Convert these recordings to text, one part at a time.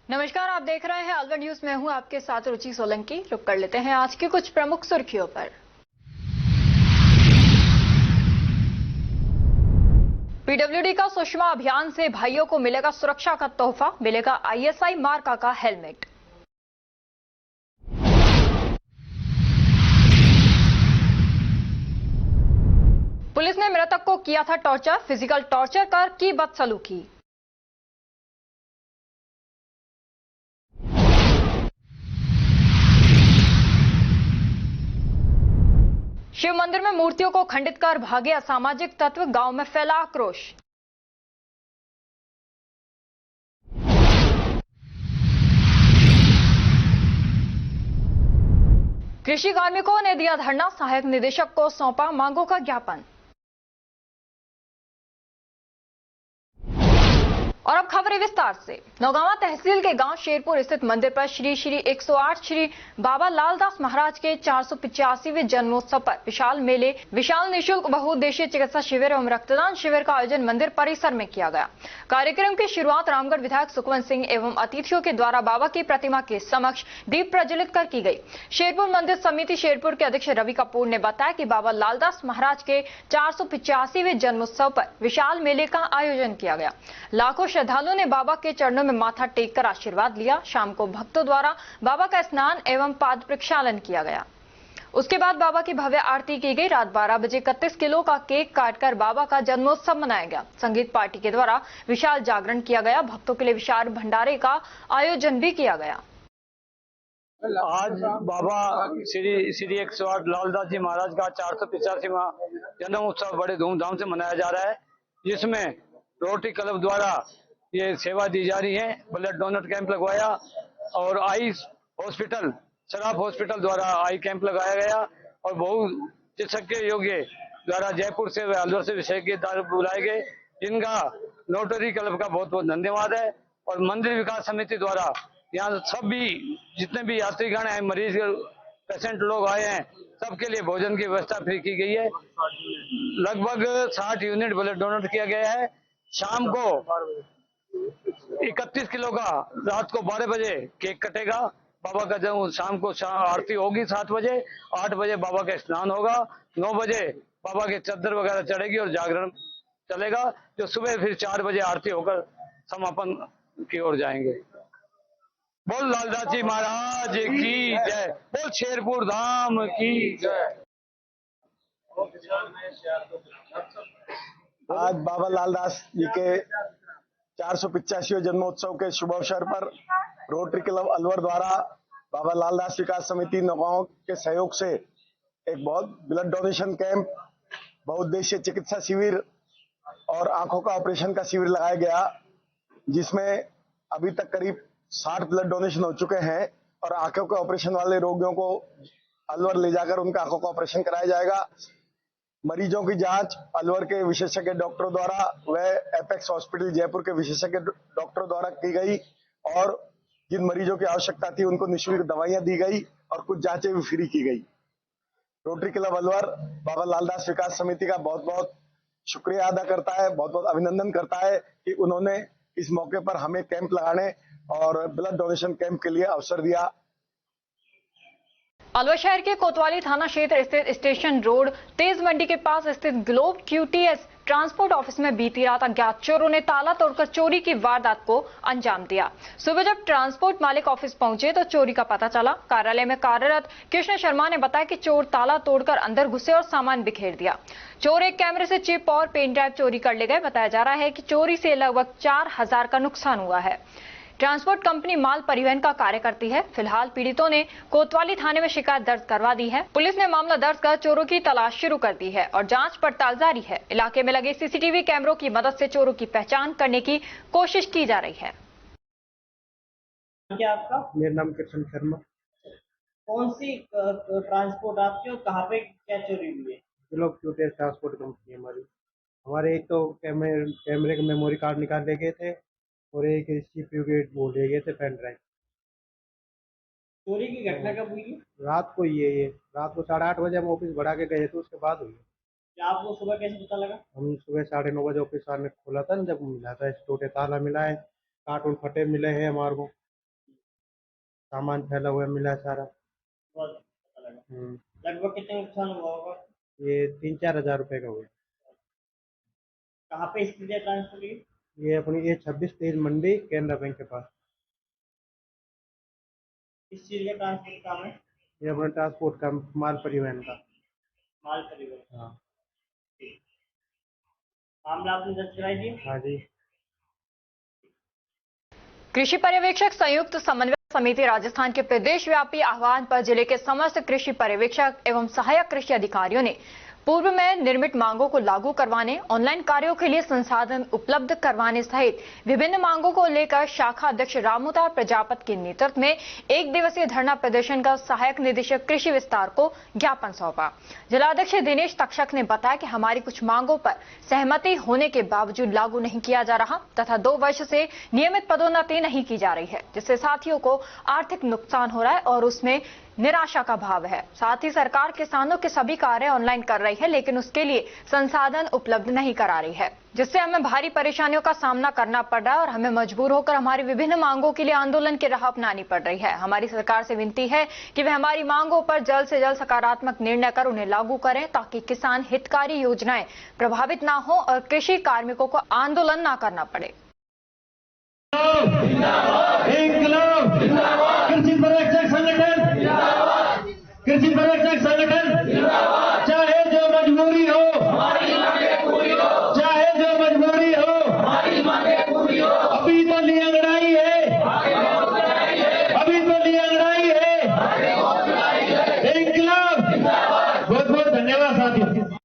नमस्कार, आप देख रहे हैं अलवर न्यूज में हूं आपके साथ रुचि सोलंकी। रुक कर लेते हैं आज की कुछ प्रमुख सुर्खियों पर। पीडब्ल्यूडी का सुषमा अभियान से भाइयों को मिलेगा सुरक्षा का तोहफा, मिलेगा आईएसआई मार्का का हेलमेट। पुलिस ने मृतक को किया था टॉर्चर, फिजिकल टॉर्चर कर की बदसलूकी। शिव मंदिर में मूर्तियों को खंडित कर भागे असामाजिक तत्व, गांव में फैला आक्रोश। कृषि कार्मिकों ने दिया धरना, सहायक निदेशक को सौंपा मांगों का ज्ञापन। और अब खबरें विस्तार से। नौगांवा तहसील के गांव शेरपुर स्थित मंदिर पर श्री 108 श्री बाबा लालदास महाराज के 485वें जन्मोत्सव पर विशाल निःशुल्क बहुउद्देशीय चिकित्सा शिविर एवं रक्तदान शिविर का आयोजन मंदिर परिसर में किया गया। कार्यक्रम की शुरुआत रामगढ़ विधायक सुखवंत सिंह एवं अतिथियों के द्वारा बाबा की प्रतिमा के समक्ष दीप प्रज्वलित कर की गई। शेरपुर मंदिर समिति शेरपुर के अध्यक्ष रवि कपूर ने बताया कि बाबा लालदास महाराज के 485वें जन्मोत्सव पर विशाल मेले का आयोजन किया गया। लाखों श्रद्धालुओं ने बाबा के चरणों में माथा टेक कर आशीर्वाद लिया। शाम को भक्तों द्वारा बाबा का स्नान एवं पाद प्रक्षालन किया गया। उसके बाद बाबा की भव्य आरती की गई। रात 12 बजे 31 किलो का केक काटकर बाबा का जन्मोत्सव मनाया गया। संगीत पार्टी के द्वारा विशाल जागरण किया गया। भक्तों के लिए विशाल भंडारे का आयोजन भी किया गया। आज बाबा श्री 108 लालदास जी महाराज का 485वां जन्म उत्सव बड़े धूमधाम से मनाया जा रहा है, जिसमें रोटरी क्लब द्वारा ये सेवा दी जा रही है। ब्लड डोनर कैंप लगवाया और आई हॉस्पिटल शराब हॉस्पिटल द्वारा आई कैंप लगाया गया और बहु चिकित्सकीय योग्य द्वारा जयपुर से व अलवर से विशेषज्ञ बुलाए गए, जिनका रोटरी क्लब का बहुत बहुत धन्यवाद है। और मंदिर विकास समिति द्वारा यहाँ सब भी जितने भी यात्रीगण हैं, मरीज पेशेंट लोग आए हैं, सबके लिए भोजन की व्यवस्था फ्री की गई है। लगभग 60 यूनिट ब्लड डोनेट किया गया है। शाम को 31 किलो का रात को 12 बजे केक कटेगा। बाबा का जब शाम को आरती होगी 7 बजे, 8 बजे बाबा का स्नान होगा, 9 बजे बाबा के चद्दर वगैरह चढ़ेगी और जागरण चलेगा, जो सुबह फिर 4 बजे आरती होकर समापन की ओर जाएंगे। बोल लालदास जी महाराज की जय, बोल शेरपुर धाम की जय। आज बाबा लालदास जी के 485वें जन्मोत्सव के शुभ अवसर पर रोटरी क्लब अलवर द्वारा बाबा लालदास विकास समिति नौगांव के सहयोग से एक बहुत ब्लड डोनेशन कैंप, बहुउद्देशीय चिकित्सा शिविर और आंखों का ऑपरेशन का शिविर लगाया गया, जिसमें अभी तक करीब 60 ब्लड डोनेशन हो चुके हैं और आंखों के ऑपरेशन वाले रोगियों को अलवर ले जाकर उनका आंखों का ऑपरेशन कराया जाएगा। मरीजों की जांच अलवर के विशेषज्ञ डॉक्टरों द्वारा व एपेक्स हॉस्पिटल जयपुर के विशेषज्ञ डॉक्टरों द्वारा की गई और जिन मरीजों की आवश्यकता थी उनको निःशुल्क दवाइयां दी गई और कुछ जांचें भी फ्री की गई। रोटरी क्लब अलवर बाबा लालदास विकास समिति का बहुत बहुत शुक्रिया अदा करता है, बहुत बहुत अभिनंदन करता है कि उन्होंने इस मौके पर हमें कैंप लगाने और ब्लड डोनेशन कैंप के लिए अवसर दिया। अलवर शहर के कोतवाली थाना क्षेत्र स्थित स्टेशन रोड तेज मंडी के पास स्थित ग्लोब QTS ट्रांसपोर्ट ऑफिस में बीती रात अज्ञात चोरों ने ताला तोड़कर चोरी की वारदात को अंजाम दिया। सुबह जब ट्रांसपोर्ट मालिक ऑफिस पहुंचे तो चोरी का पता चला। कार्यालय में कार्यरत कृष्ण शर्मा ने बताया कि चोर ताला तोड़कर अंदर घुसे और सामान बिखेर दिया। चोर एक कैमरे से चिप और पेन ड्राइव चोरी कर ले गए। बताया जा रहा है कि चोरी से लगभग 4000 का नुकसान हुआ है। ट्रांसपोर्ट कंपनी माल परिवहन का कार्य करती है। फिलहाल पीड़ितों ने कोतवाली थाने में शिकायत दर्ज करवा दी है। पुलिस ने मामला दर्ज कर चोरों की तलाश शुरू कर दी है और जांच पड़ताल जारी है। इलाके में लगे CCTV कैमरों की मदद से चोरों की पहचान करने की कोशिश की जा रही है। क्या आपका? मेरा नाम कृष्ण शर्मा। कौन सी ट्रांसपोर्ट आपकी और कहाँ पे क्या चोरी हुई है? लोग QTS ट्रांसपोर्ट कंपनी हमारी। हमारे एक तो कैमरे का मेमोरी कार्ड निकाल ले गए थे और एक CPU के वो ले गए थे पेन ड्राइव। चोरी की घटना कब हुई है? रात को ये रात को 8:30 बजे हम ऑफिस बढ़ा के गए थे, उसके बाद हुई। क्या आपको सुबह कैसे पता लगा? हम सुबह 9:30 बजे ऑफिस ने खोला था, जब मिला था टूटे ताला मिला है, कार्टून फटे मिले हैं हमारे को। सामान फैला हुआ मिला सारा। बहुत पता लगा। लगभग कितने नुकसान हुआ होगा? ये 3-4 हजार रुपए का हुआ। कहाँ पे स्थित है ट्रांसपोर्ट की? ये अपनी ये 26 तेज मंडी केनरा बैंक के पास। किस चीज का ट्रांसपोर्ट काम है? ये अपना ट्रांसपोर्ट का, माल परिवहन का। माल परिवहन। हाँ। मामला आपने दर्ज कराई थी? हाँ जी। कृषि पर्यवेक्षक संयुक्त समन्वय समिति राजस्थान के प्रदेश व्यापी आह्वान पर जिले के समस्त कृषि पर्यवेक्षक एवं सहायक कृषि अधिकारियों ने पूर्व में निर्मित मांगों को लागू करवाने, ऑनलाइन कार्यों के लिए संसाधन उपलब्ध करवाने सहित विभिन्न मांगों को लेकर शाखा अध्यक्ष रामूतार प्रजापत के नेतृत्व में एक दिवसीय धरना प्रदर्शन का सहायक निदेशक कृषि विस्तार को ज्ञापन सौंपा। जिलाध्यक्ष दिनेश तक्षक ने बताया कि हमारी कुछ मांगों पर सहमति होने के बावजूद लागू नहीं किया जा रहा तथा 2 वर्ष से नियमित पदोन्नति नहीं की जा रही है, जिससे साथियों को आर्थिक नुकसान हो रहा है और उसमें निराशा का भाव है। साथ ही सरकार किसानों के सभी कार्य ऑनलाइन कर रही है, लेकिन उसके लिए संसाधन उपलब्ध नहीं करा रही है, जिससे हमें भारी परेशानियों का सामना करना पड़ रहा है और हमें मजबूर होकर हमारी विभिन्न मांगों के लिए आंदोलन की राह अपनानी पड़ रही है। हमारी सरकार से विनती है कि वे हमारी मांगों पर जल्द से जल्द सकारात्मक निर्णय कर उन्हें लागू करें ताकि किसान हितकारी योजनाएं प्रभावित न हो और कृषि कार्मिकों को आंदोलन न करना पड़े। कृषि पर्यवेक्षक संगठन चाहे जो मजबूरी हो, चाहे जो मजबूरी हो, अभी तो लियांगड़ाई है, अभी तो लियांगड़ाई है। इंकलाब। बहुत बहुत धन्यवाद साथियों।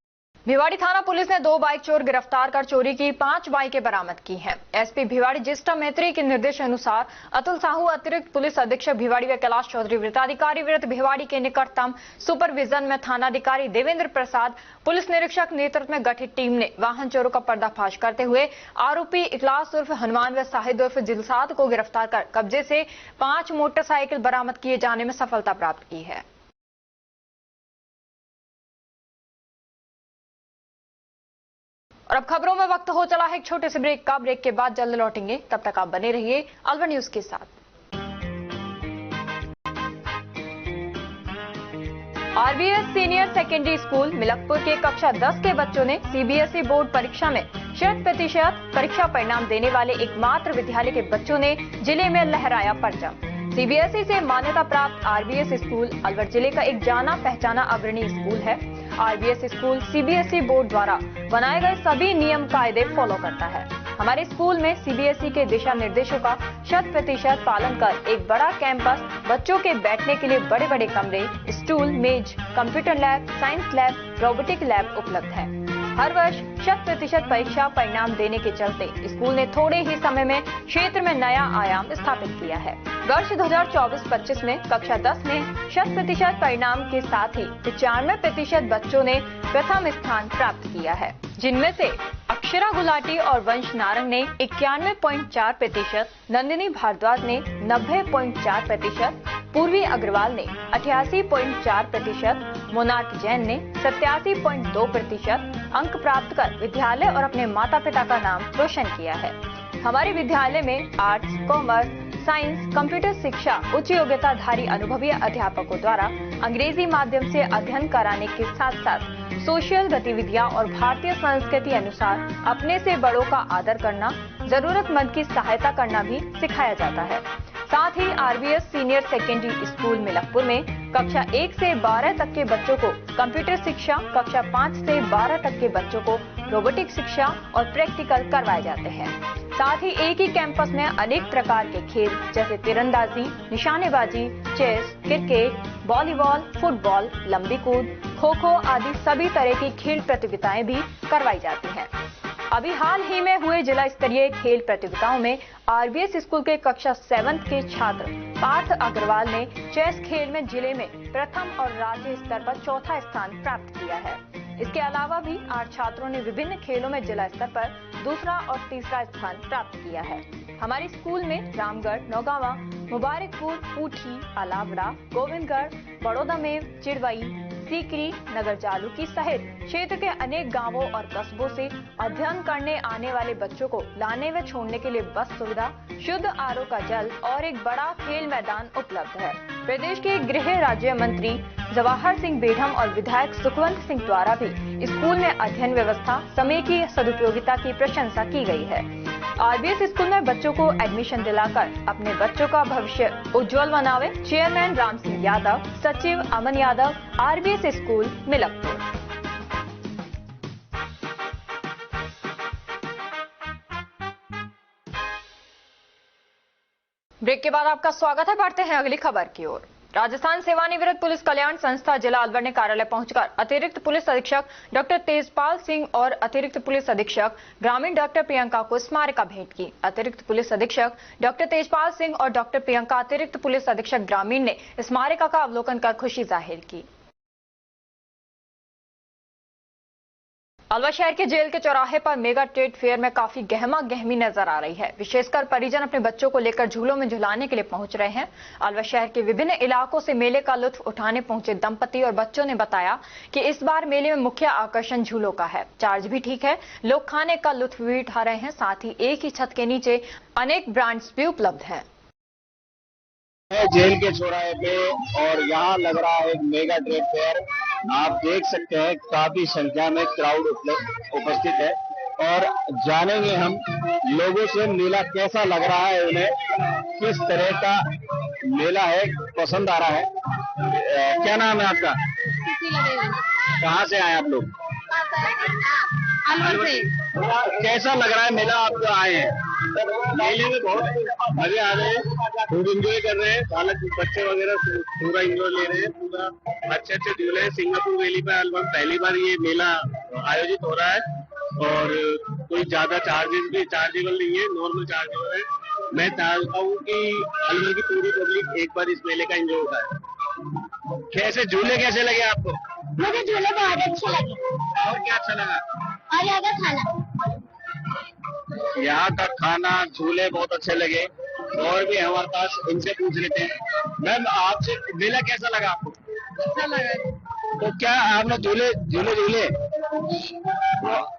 भिवाड़ी थाना पुलिस ने 2 बाइक चोर गिरफ्तार कर चोरी की 5 बाइकें बरामद की हैं। एसपी भिवाड़ी ज्येष्ठा मैत्री के निर्देश अनुसार अतुल साहू अतिरिक्त पुलिस अधीक्षक भिवाड़ी व कैलाश चौधरी वृत्ताधिकारी वृत्त भिवाड़ी के निकटतम सुपरविजन में थानाधिकारी देवेंद्र प्रसाद पुलिस निरीक्षक नेतृत्व में गठित टीम ने वाहन चोरों का पर्दाफाश करते हुए आरोपी इखलास उर्फ हनुमान व साहिद उर्फ जिलसाद को गिरफ्तार कर कब्जे से 5 मोटरसाइकिल बरामद किए जाने में सफलता प्राप्त की है। और अब खबरों में वक्त हो चला है एक छोटे से ब्रेक का। ब्रेक के बाद जल्द लौटेंगे, तब तक आप बने रहिए अलवर न्यूज के साथ। RBS senior secondary school Milakpur के कक्षा 10 के बच्चों ने सीबीएसई बोर्ड परीक्षा में 100% परीक्षा परिणाम देने वाले एकमात्र विद्यालय के बच्चों ने जिले में लहराया परचम। सीबीएसई से मान्यता प्राप्त आरबीएस स्कूल अलवर जिले का एक जाना पहचाना अग्रणी स्कूल है। आरबीएस स्कूल सीबीएसई बोर्ड द्वारा बनाए गए सभी नियम कायदे फॉलो करता है। हमारे स्कूल में सीबीएसई के दिशा निर्देशों का 100% पालन कर एक बड़ा कैंपस, बच्चों के बैठने के लिए बड़े बड़े कमरे, स्टूल, मेज, computer lab, science lab, robotic lab उपलब्ध है। हर वर्ष 100% परीक्षा परिणाम देने के चलते स्कूल ने थोड़े ही समय में क्षेत्र में नया आयाम स्थापित किया है। वर्ष 2024-25 में कक्षा 10 में 100% परिणाम के साथ ही 95% बच्चों ने प्रथम स्थान प्राप्त किया है, जिनमें से अक्षरा गुलाटी और वंश नारंग ने 91.4%, नंदिनी भारद्वाज ने 90.4%, पूर्वी अग्रवाल ने 88.4%, मोनार्क जैन ने 87.2% अंक प्राप्त कर विद्यालय और अपने माता पिता का नाम रोशन किया है। हमारे विद्यालय में आर्ट्स, कॉमर्स, साइंस, कंप्यूटर शिक्षा उच्च योग्यताधारी अनुभवी अध्यापकों द्वारा अंग्रेजी माध्यम से अध्ययन कराने के साथ साथ सोशल गतिविधियां और भारतीय संस्कृति अनुसार अपने से बड़ों का आदर करना, जरूरतमंद की सहायता करना भी सिखाया जाता है। साथ ही RBS senior secondary school Milakpur में कक्षा 1 से 12 तक के बच्चों को कंप्यूटर शिक्षा, कक्षा 5 से 12 तक के बच्चों को रोबोटिक शिक्षा और प्रैक्टिकल करवाए जाते हैं। साथ ही एक ही कैंपस में अनेक प्रकार के खेल जैसे तीरंदाजी, निशानेबाजी, चेस, क्रिकेट, वॉलीबॉल, फुटबॉल, लंबी कूद, खो खो आदि सभी तरह की खेल प्रतियोगिताएं भी करवाई जाती हैं। अभी हाल ही में हुए जिला स्तरीय खेल प्रतियोगिताओं में आरबीएस स्कूल के कक्षा 7 के छात्र पार्थ अग्रवाल ने चेस खेल में जिले में प्रथम और राज्य स्तर पर चौथा स्थान प्राप्त किया है। इसके अलावा भी 8 छात्रों ने विभिन्न खेलों में जिला स्तर पर दूसरा और तीसरा स्थान प्राप्त किया है। हमारे स्कूल में रामगढ़, नौगावा, मुबारकपुर, पूठी, अलावड़ा, गोविंदगढ़, बड़ौदा में, चिड़वई, सीकरी, नगर जालूकी सहित क्षेत्र के अनेक गांवों और कस्बों से अध्ययन करने आने वाले बच्चों को लाने व छोड़ने के लिए बस सुविधा, शुद्ध आरओ का जल और एक बड़ा खेल मैदान उपलब्ध है। प्रदेश के गृह राज्य मंत्री जवाहर सिंह बेढम और विधायक सुखवंत सिंह द्वारा भी स्कूल में अध्ययन व्यवस्था, समय की सदुपयोगिता की प्रशंसा की गई है। आरबीएस स्कूल में बच्चों को एडमिशन दिलाकर अपने बच्चों का भविष्य उज्जवल बनावे। चेयरमैन राम सिंह यादव, सचिव Aman Yadav, RBS school Milakpur. Break के बाद आपका स्वागत है। बढ़ते हैं अगली खबर की ओर। राजस्थान सेवानिवृत्त पुलिस कल्याण संस्था जिला अलवर ने कार्यालय पहुंचकर अतिरिक्त पुलिस अधीक्षक डॉक्टर तेजपाल सिंह और अतिरिक्त पुलिस अधीक्षक ग्रामीण डॉक्टर प्रियंका को स्मारिका भेंट की। अतिरिक्त पुलिस अधीक्षक डॉक्टर तेजपाल सिंह और डॉक्टर प्रियंका अतिरिक्त पुलिस अधीक्षक ग्रामीण ने स्मारिका का अवलोकन कर खुशी जाहिर की। अलवर शहर के जेल के चौराहे पर मेगा ट्रेड फेयर में काफी गहमा गहमी नजर आ रही है। विशेषकर परिजन अपने बच्चों को लेकर झूलों में झुलाने के लिए पहुंच रहे हैं। अलवर शहर के विभिन्न इलाकों से मेले का लुत्फ उठाने पहुंचे दंपति और बच्चों ने बताया कि इस बार मेले में मुख्य आकर्षण झूलों का है। चार्ज भी ठीक है, लोग खाने का लुत्फ भी उठा रहे हैं। साथ ही एक ही छत के नीचे अनेक ब्रांड्स भी उपलब्ध है। जेल के चौराहे पे और यहाँ लग रहा है एक मेगा ट्रेड फेयर। आप देख सकते हैं काफी संख्या में क्राउड उपस्थित है और जानेंगे हम लोगों से मेला कैसा लग रहा है, उन्हें किस तरह का मेला है, पसंद आ रहा है। क्या नाम है आपका? कहाँ से आए आप लोग? अलवर से। कैसा लग रहा है मेला? आप जो आए हैं मेले में बहुत मजे आ रहे हैं, खूब एंजॉय कर रहे हैं, बालक बच्चे वगैरह पूरा एंजॉय ले रहे हैं, पूरा अच्छे अच्छे झूले हैं। सिंगापुर वैली पे अलवर पहली बार ये मेला आयोजित हो रहा है और कोई ज्यादा चार्जेस भी चार्जेबल नहीं है, नॉर्मल चार्जेबल है। मैं चाहता हूँ कि अलवर की पूरी पब्लिक एक बार इस मेले का एंजॉय उठाए। कैसे झूले कैसे लगे आपको? मुझे झूले बहुत अच्छे लगे। और क्या अच्छा लगा? और यहाँ का खाना, यहाँ का खाना, झूले बहुत अच्छे लगे। और भी हमारे पास, इनसे पूछ लेते हैं। मैम आपसे मेला कैसा लगा आपको? अच्छा लगा। तो क्या आपने झूले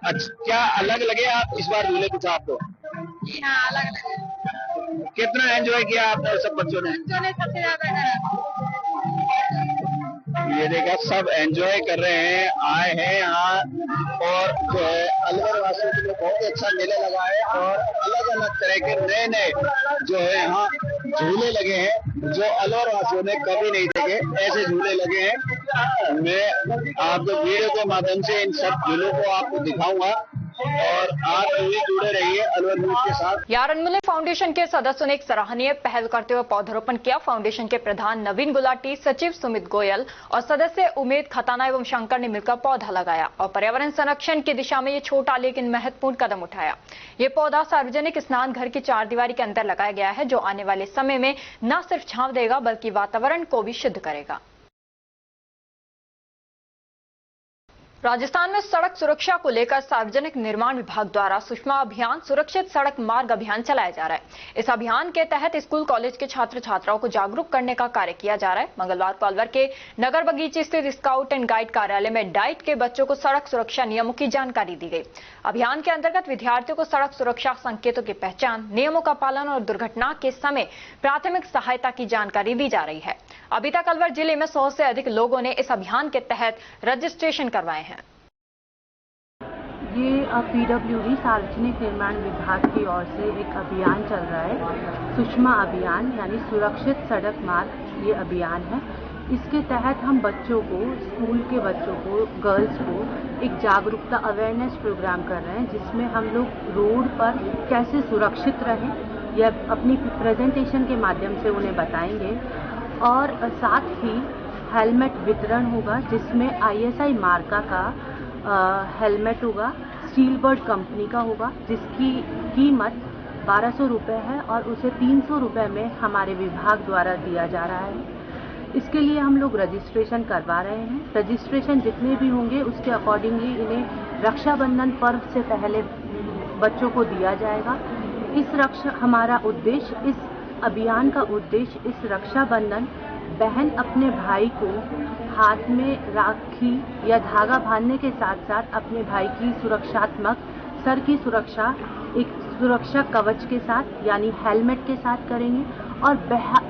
अच्छा क्या अलग लगे आप इस बार झूले कुछ आपको? हाँ, अलग लगा। कितना एंजॉय किया आपने सब बच्चों ने? सबसे ज्यादा करा। ये देखा, सब एंजॉय कर रहे हैं, आए हैं यहाँ और जो है अलवर वासियों के लिए बहुत ही अच्छा मेला लगा है और अलग अलग तरह के नए नए जो है यहाँ झूले लगे हैं जो अलवर वासियों ने कभी नहीं देखे, ऐसे झूले लगे हैं। मैं आपको वीडियो के माध्यम से इन सब झूलों को आपको दिखाऊंगा और आप भी जुड़े रहिए अलवर न्यूज के साथ। यार अनमोल फाउंडेशन के सदस्यों ने एक सराहनीय पहल करते हुए पौधारोपण किया। फाउंडेशन के प्रधान नवीन गुलाटी, सचिव सुमित गोयल और सदस्य उमेद खताना एवं शंकर ने मिलकर पौधा लगाया और पर्यावरण संरक्षण की दिशा में ये छोटा लेकिन महत्वपूर्ण कदम उठाया। ये पौधा सार्वजनिक स्नान घर की चारदीवारी के अंदर लगाया गया है, जो आने वाले समय में न सिर्फ छांव देगा बल्कि वातावरण को भी शुद्ध करेगा। राजस्थान में सड़क सुरक्षा को लेकर सार्वजनिक निर्माण विभाग द्वारा सुषमा अभियान, सुरक्षित सड़क मार्ग अभियान चलाया जा रहा है। इस अभियान के तहत स्कूल कॉलेज के छात्र छात्राओं को जागरूक करने का कार्य किया जा रहा है। मंगलवार को अलवर के नगर बगीचे स्थित स्काउट एंड गाइड कार्यालय में डाइट के बच्चों को सड़क सुरक्षा नियमों की जानकारी दी गई। अभियान के अंतर्गत विद्यार्थियों को सड़क सुरक्षा संकेतों की पहचान, नियमों का पालन और दुर्घटना के समय प्राथमिक सहायता की जानकारी दी जा रही है। अभी तक अलवर जिले में 100 से अधिक लोगों ने इस अभियान के तहत रजिस्ट्रेशन करवाए हैं। ये पीडब्ल्यूडी सार्वजनिक निर्माण विभाग की ओर से एक अभियान चल रहा है, सुषमा अभियान यानी सुरक्षित सड़क मार्ग ये अभियान है। इसके तहत हम बच्चों को, स्कूल के बच्चों को, गर्ल्स को एक जागरूकता अवेयरनेस प्रोग्राम कर रहे हैं, जिसमें हम लोग रोड पर कैसे सुरक्षित रहें यह अपनी प्रेजेंटेशन के माध्यम से उन्हें बताएंगे। और साथ ही हेलमेट वितरण होगा, जिसमें ISI मार्का का हेलमेट होगा, स्टील बर्ड कंपनी का होगा, जिसकी कीमत 1200 रुपये है और उसे 300 रुपये में हमारे विभाग द्वारा दिया जा रहा है। इसके लिए हम लोग रजिस्ट्रेशन करवा रहे हैं। रजिस्ट्रेशन जितने भी होंगे उसके अकॉर्डिंगली इन्हें रक्षाबंधन पर्व से पहले बच्चों को दिया जाएगा। हमारा उद्देश्य, इस अभियान का उद्देश्य इस रक्षाबंधन बहन अपने भाई को हाथ में राखी या धागा बांधने के साथ साथ अपने भाई की सुरक्षात्मक सर की सुरक्षा एक सुरक्षा कवच के साथ यानी हेलमेट के साथ करेंगे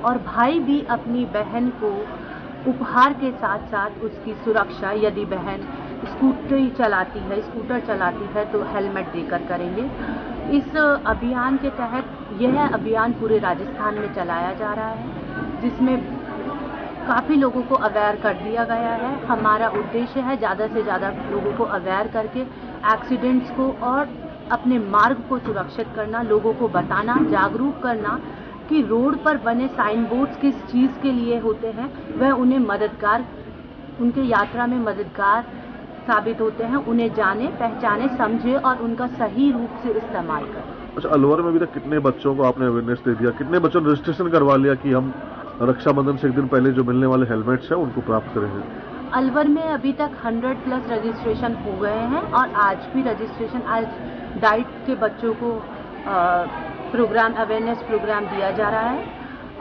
और भाई भी अपनी बहन को उपहार के साथ साथ उसकी सुरक्षा यदि बहन स्कूटर चलाती है तो हेलमेट देकर करेंगे। इस अभियान के तहत यह अभियान पूरे राजस्थान में चलाया जा रहा है, जिसमें काफ़ी लोगों को अवेयर कर दिया गया है। हमारा उद्देश्य है ज़्यादा से ज़्यादा लोगों को अवेयर करके एक्सीडेंट्स को और अपने मार्ग को सुरक्षित करना, लोगों को बताना, जागरूक करना कि रोड पर बने साइन बोर्ड्स किस चीज़ के लिए होते हैं, वह उन्हें उनके यात्रा में मददगार साबित होते हैं। उन्हें जाने, पहचाने, समझे और उनका सही रूप से इस्तेमाल करें। अच्छा, अलवर में अभी तक कितने बच्चों को आपने अवेयरनेस दे दिया, कितने बच्चों ने रजिस्ट्रेशन करवा लिया कि हम रक्षाबंधन से एक दिन पहले जो मिलने वाले हेलमेट्स हैं उनको प्राप्त करेंगे? अलवर में अभी तक 100+ रजिस्ट्रेशन हो गए हैं और आज भी रजिस्ट्रेशन आज डाइट के बच्चों को अवेयरनेस प्रोग्राम दिया जा रहा है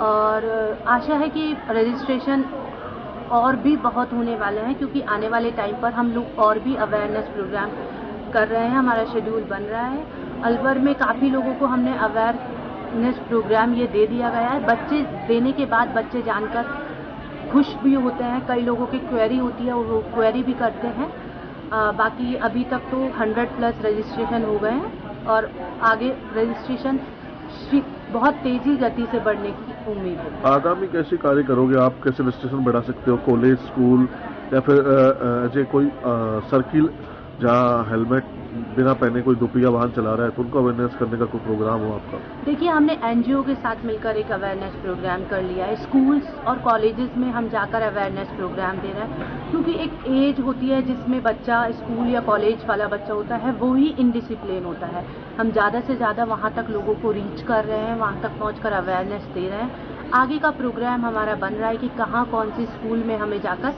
और आशा है कि रजिस्ट्रेशन और भी बहुत होने वाले हैं, क्योंकि आने वाले टाइम पर हम लोग और भी अवेयरनेस प्रोग्राम कर रहे हैं। हमारा शेड्यूल बन रहा है। अलवर में काफ़ी लोगों को हमने अवेयरनेस प्रोग्राम ये दे दिया गया है। बच्चे देने के बाद बच्चे जानकर खुश भी होते हैं। कई लोगों की क्वेरी होती है, वो क्वेरी भी करते हैं। बाकी अभी तक तो 100+ रजिस्ट्रेशन हो गए हैं और आगे रजिस्ट्रेशन बहुत तेजी गति से बढ़ने की उम्मीद है। आगामी कैसे कार्य करोगे आप? कैसे रजिस्ट्रेशन बढ़ा सकते हो? कॉलेज, स्कूल या फिर कोई सर्किल जहाँ हेलमेट बिना पहने कोई दुपहिया वाहन चला रहा है तो उनको अवेयरनेस करने का कोई प्रोग्राम हो आपका? देखिए, हमने एनजीओ के साथ मिलकर एक अवेयरनेस प्रोग्राम कर लिया है। स्कूल्स और कॉलेजेस में हम जाकर अवेयरनेस प्रोग्राम दे रहे हैं, क्योंकि एक एज होती है जिसमें बच्चा स्कूल या कॉलेज वाला बच्चा होता है, वो ही इनडिसिप्लिन होता है। हम ज़्यादा से ज़्यादा वहाँ तक लोगों को रीच कर रहे हैं, वहाँ तक पहुँच अवेयरनेस दे रहे हैं। आगे का प्रोग्राम हमारा बन रहा है कि कहाँ कौन सी स्कूल में हमें जाकर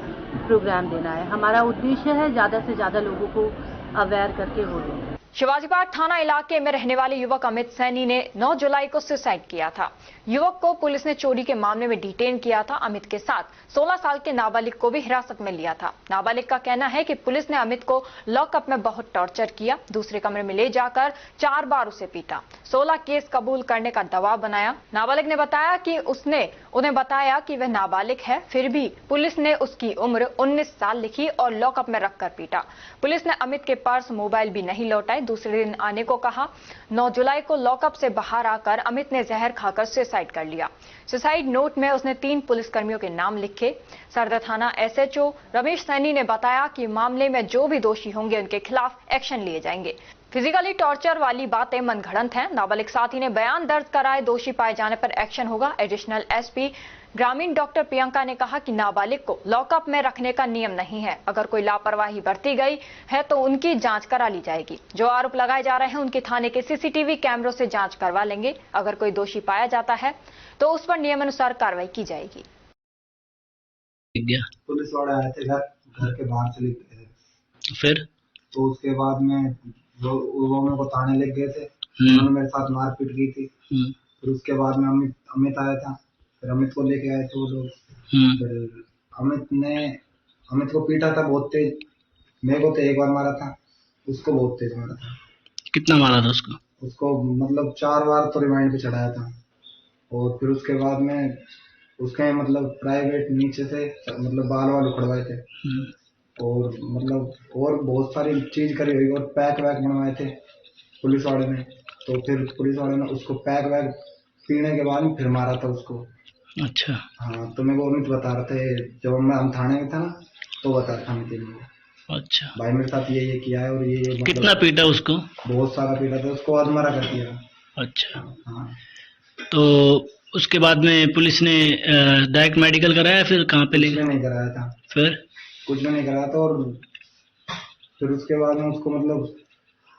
प्रोग्राम देना है। हमारा उद्देश्य है ज़्यादा से ज़्यादा लोगों को अवेयर करके वो दें। शिवाजीपाट थाना इलाके में रहने वाले युवक अमित सैनी ने 9 जुलाई को सुसाइड किया था। युवक को पुलिस ने चोरी के मामले में डिटेन किया था। अमित के साथ 16 साल के नाबालिग को भी हिरासत में लिया था। नाबालिग का कहना है कि पुलिस ने अमित को लॉकअप में बहुत टॉर्चर किया, दूसरे कमरे में ले जाकर 4 बार उसे पीटा, 16 केस कबूल करने का दबाव बनाया। नाबालिग ने बताया कि उसने उन्हें बताया कि वह नाबालिग है, फिर भी पुलिस ने उसकी उम्र 19 साल लिखी और लॉकअप में रखकर पीटा। पुलिस ने अमित के पर्स, मोबाइल भी नहीं लौटाए, दूसरे दिन आने को कहा। 9 जुलाई को लॉकअप से बाहर आकर अमित ने जहर खाकर सुसाइड कर लिया। सुसाइड नोट में उसने 3 पुलिसकर्मियों के नाम लिखे। सरदा थाना एसएचओ रमेश सैनी ने बताया कि मामले में जो भी दोषी होंगे उनके खिलाफ एक्शन लिए जाएंगे। फिजिकली टॉर्चर वाली बातें मनगढ़ंत हैं। नाबालिग साथी ने बयान दर्ज कराए, दोषी पाए जाने पर एक्शन होगा। एडिशनल एसपी ग्रामीण डॉक्टर प्रियंका ने कहा कि नाबालिग को लॉकअप में रखने का नियम नहीं है। अगर कोई लापरवाही बरती गई है तो उनकी जांच करा ली जाएगी। जो आरोप लगाए जा रहे हैं उनके थाने के सीसीटीवी कैमरों से जांच करवा लेंगे। अगर कोई दोषी पाया जाता है तो उस पर नियमानुसार कार्रवाई की जाएगी। पुलिस वाले आए थे घर के बाहर से लेते थे, फिर तो उसके बाद में वो मेरे को ताने लग गए थे। उन्होंने मेरे साथ मारपीट की थी। फिर उसके बाद में अमित आया था, फिर अमित को लेके आए थे वो लोग। फिर अमित को पीटा था बहुत तेज। मेरे को तो एक बार मारा था, उसको बहुत तेज मारा था। कितना मारा था उसको? उसको मतलब 4 बार तो रिमांड पे चढ़ाया था। और फिर उसके बाद में उसके मतलब प्राइवेट नीचे से मतलब बाल उखड़वाए थे और मतलब और बहुत सारी चीज करी हुई और पैक वैक बनवाए थे पुलिस वाले ने। तो फिर पुलिस वाले ने उसको पैक वैक पीने के बाद फिर मारा था उसको। अच्छा। हाँ, तो मेरे को अमित बता रहे थे जब हम थाने में था ना, तो बता था अमित। अच्छा भाई मेरे साथ ये किया है और ये मतलब कितना पीटा उसको? बहुत सारा पीटा था उसको, अधमरा कर दिया। अच्छा। हाँ। तो उसके बाद में पुलिस ने डायरेक्ट मेडिकल कराया, फिर कहाँ पे ले गए? नहीं कराया था। फिर कुछ भी नहीं कराया था। और फिर उसके बाद में उसको मतलब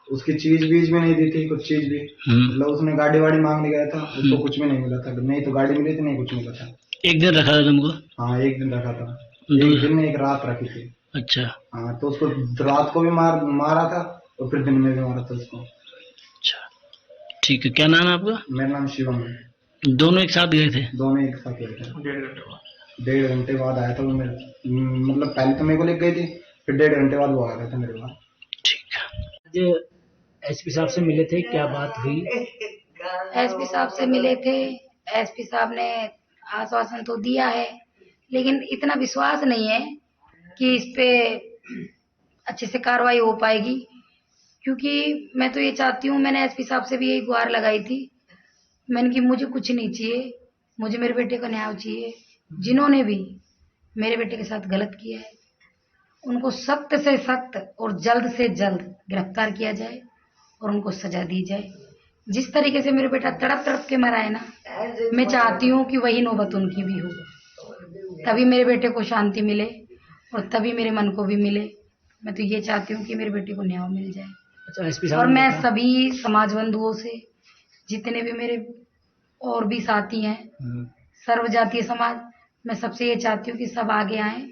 उसकी चीज बीज भी नहीं दी थी, कुछ चीज भी। मतलब उसने गाड़ी वाड़ी मांगने गया था, उसको कुछ भी नहीं मिला था। नहीं तो गाड़ी मिली थी, नहीं कुछ मिला था। एक दिन रखा था तुमको? हाँ, एक दिन रखा था। एक दिन में एक रात रखी थी। अच्छा। हाँ, तो उसको रात को भी मारा था और फिर दिन में भी मारा था उसको। अच्छा, ठीक है। क्या नाम है आपका? मेरा नाम शिवम है। दोनों एक साथ गए थे? दोनों एक साथ गए थे। 1.5 घंटे बाद आया था वो मेरे, मतलब पहले तो मेरे को लेके गई थी, फिर 1.5 घंटे बाद वो आ गया था मेरे पास। एसपी साहब से मिले थे, क्या बात हुई? एसपी साहब से मिले थे। एसपी साहब ने आश्वासन तो दिया है, लेकिन इतना विश्वास नहीं है कि इस पे अच्छे से कार्रवाई हो पाएगी, क्योंकि मैं तो ये चाहती हूँ, मैंने एसपी साहब से भी यही गुहार लगाई थी, मैंने कि मुझे कुछ नहीं चाहिए, मुझे मेरे बेटे को न्याय चाहिए। जिन्होंने भी मेरे बेटे के साथ गलत किया है उनको सख्त से सख्त और जल्द से जल्द गिरफ्तार किया जाए और उनको सजा दी जाए। जिस तरीके से मेरे बेटा तड़प तड़प के मरा है ना, मैं चाहती हूँ कि वही नौबत उनकी भी हो, तभी मेरे बेटे को शांति मिले और तभी मेरे मन को भी मिले। मैं तो ये चाहती हूँ कि मेरे बेटे को न्याय मिल जाए। अच्छा, एसपी साहब और मैं सभी समाज बंधुओं से, जितने भी मेरे और भी साथी हैं, सर्वजातीय समाज, मैं सबसे ये चाहती हूँ कि सब आगे आएं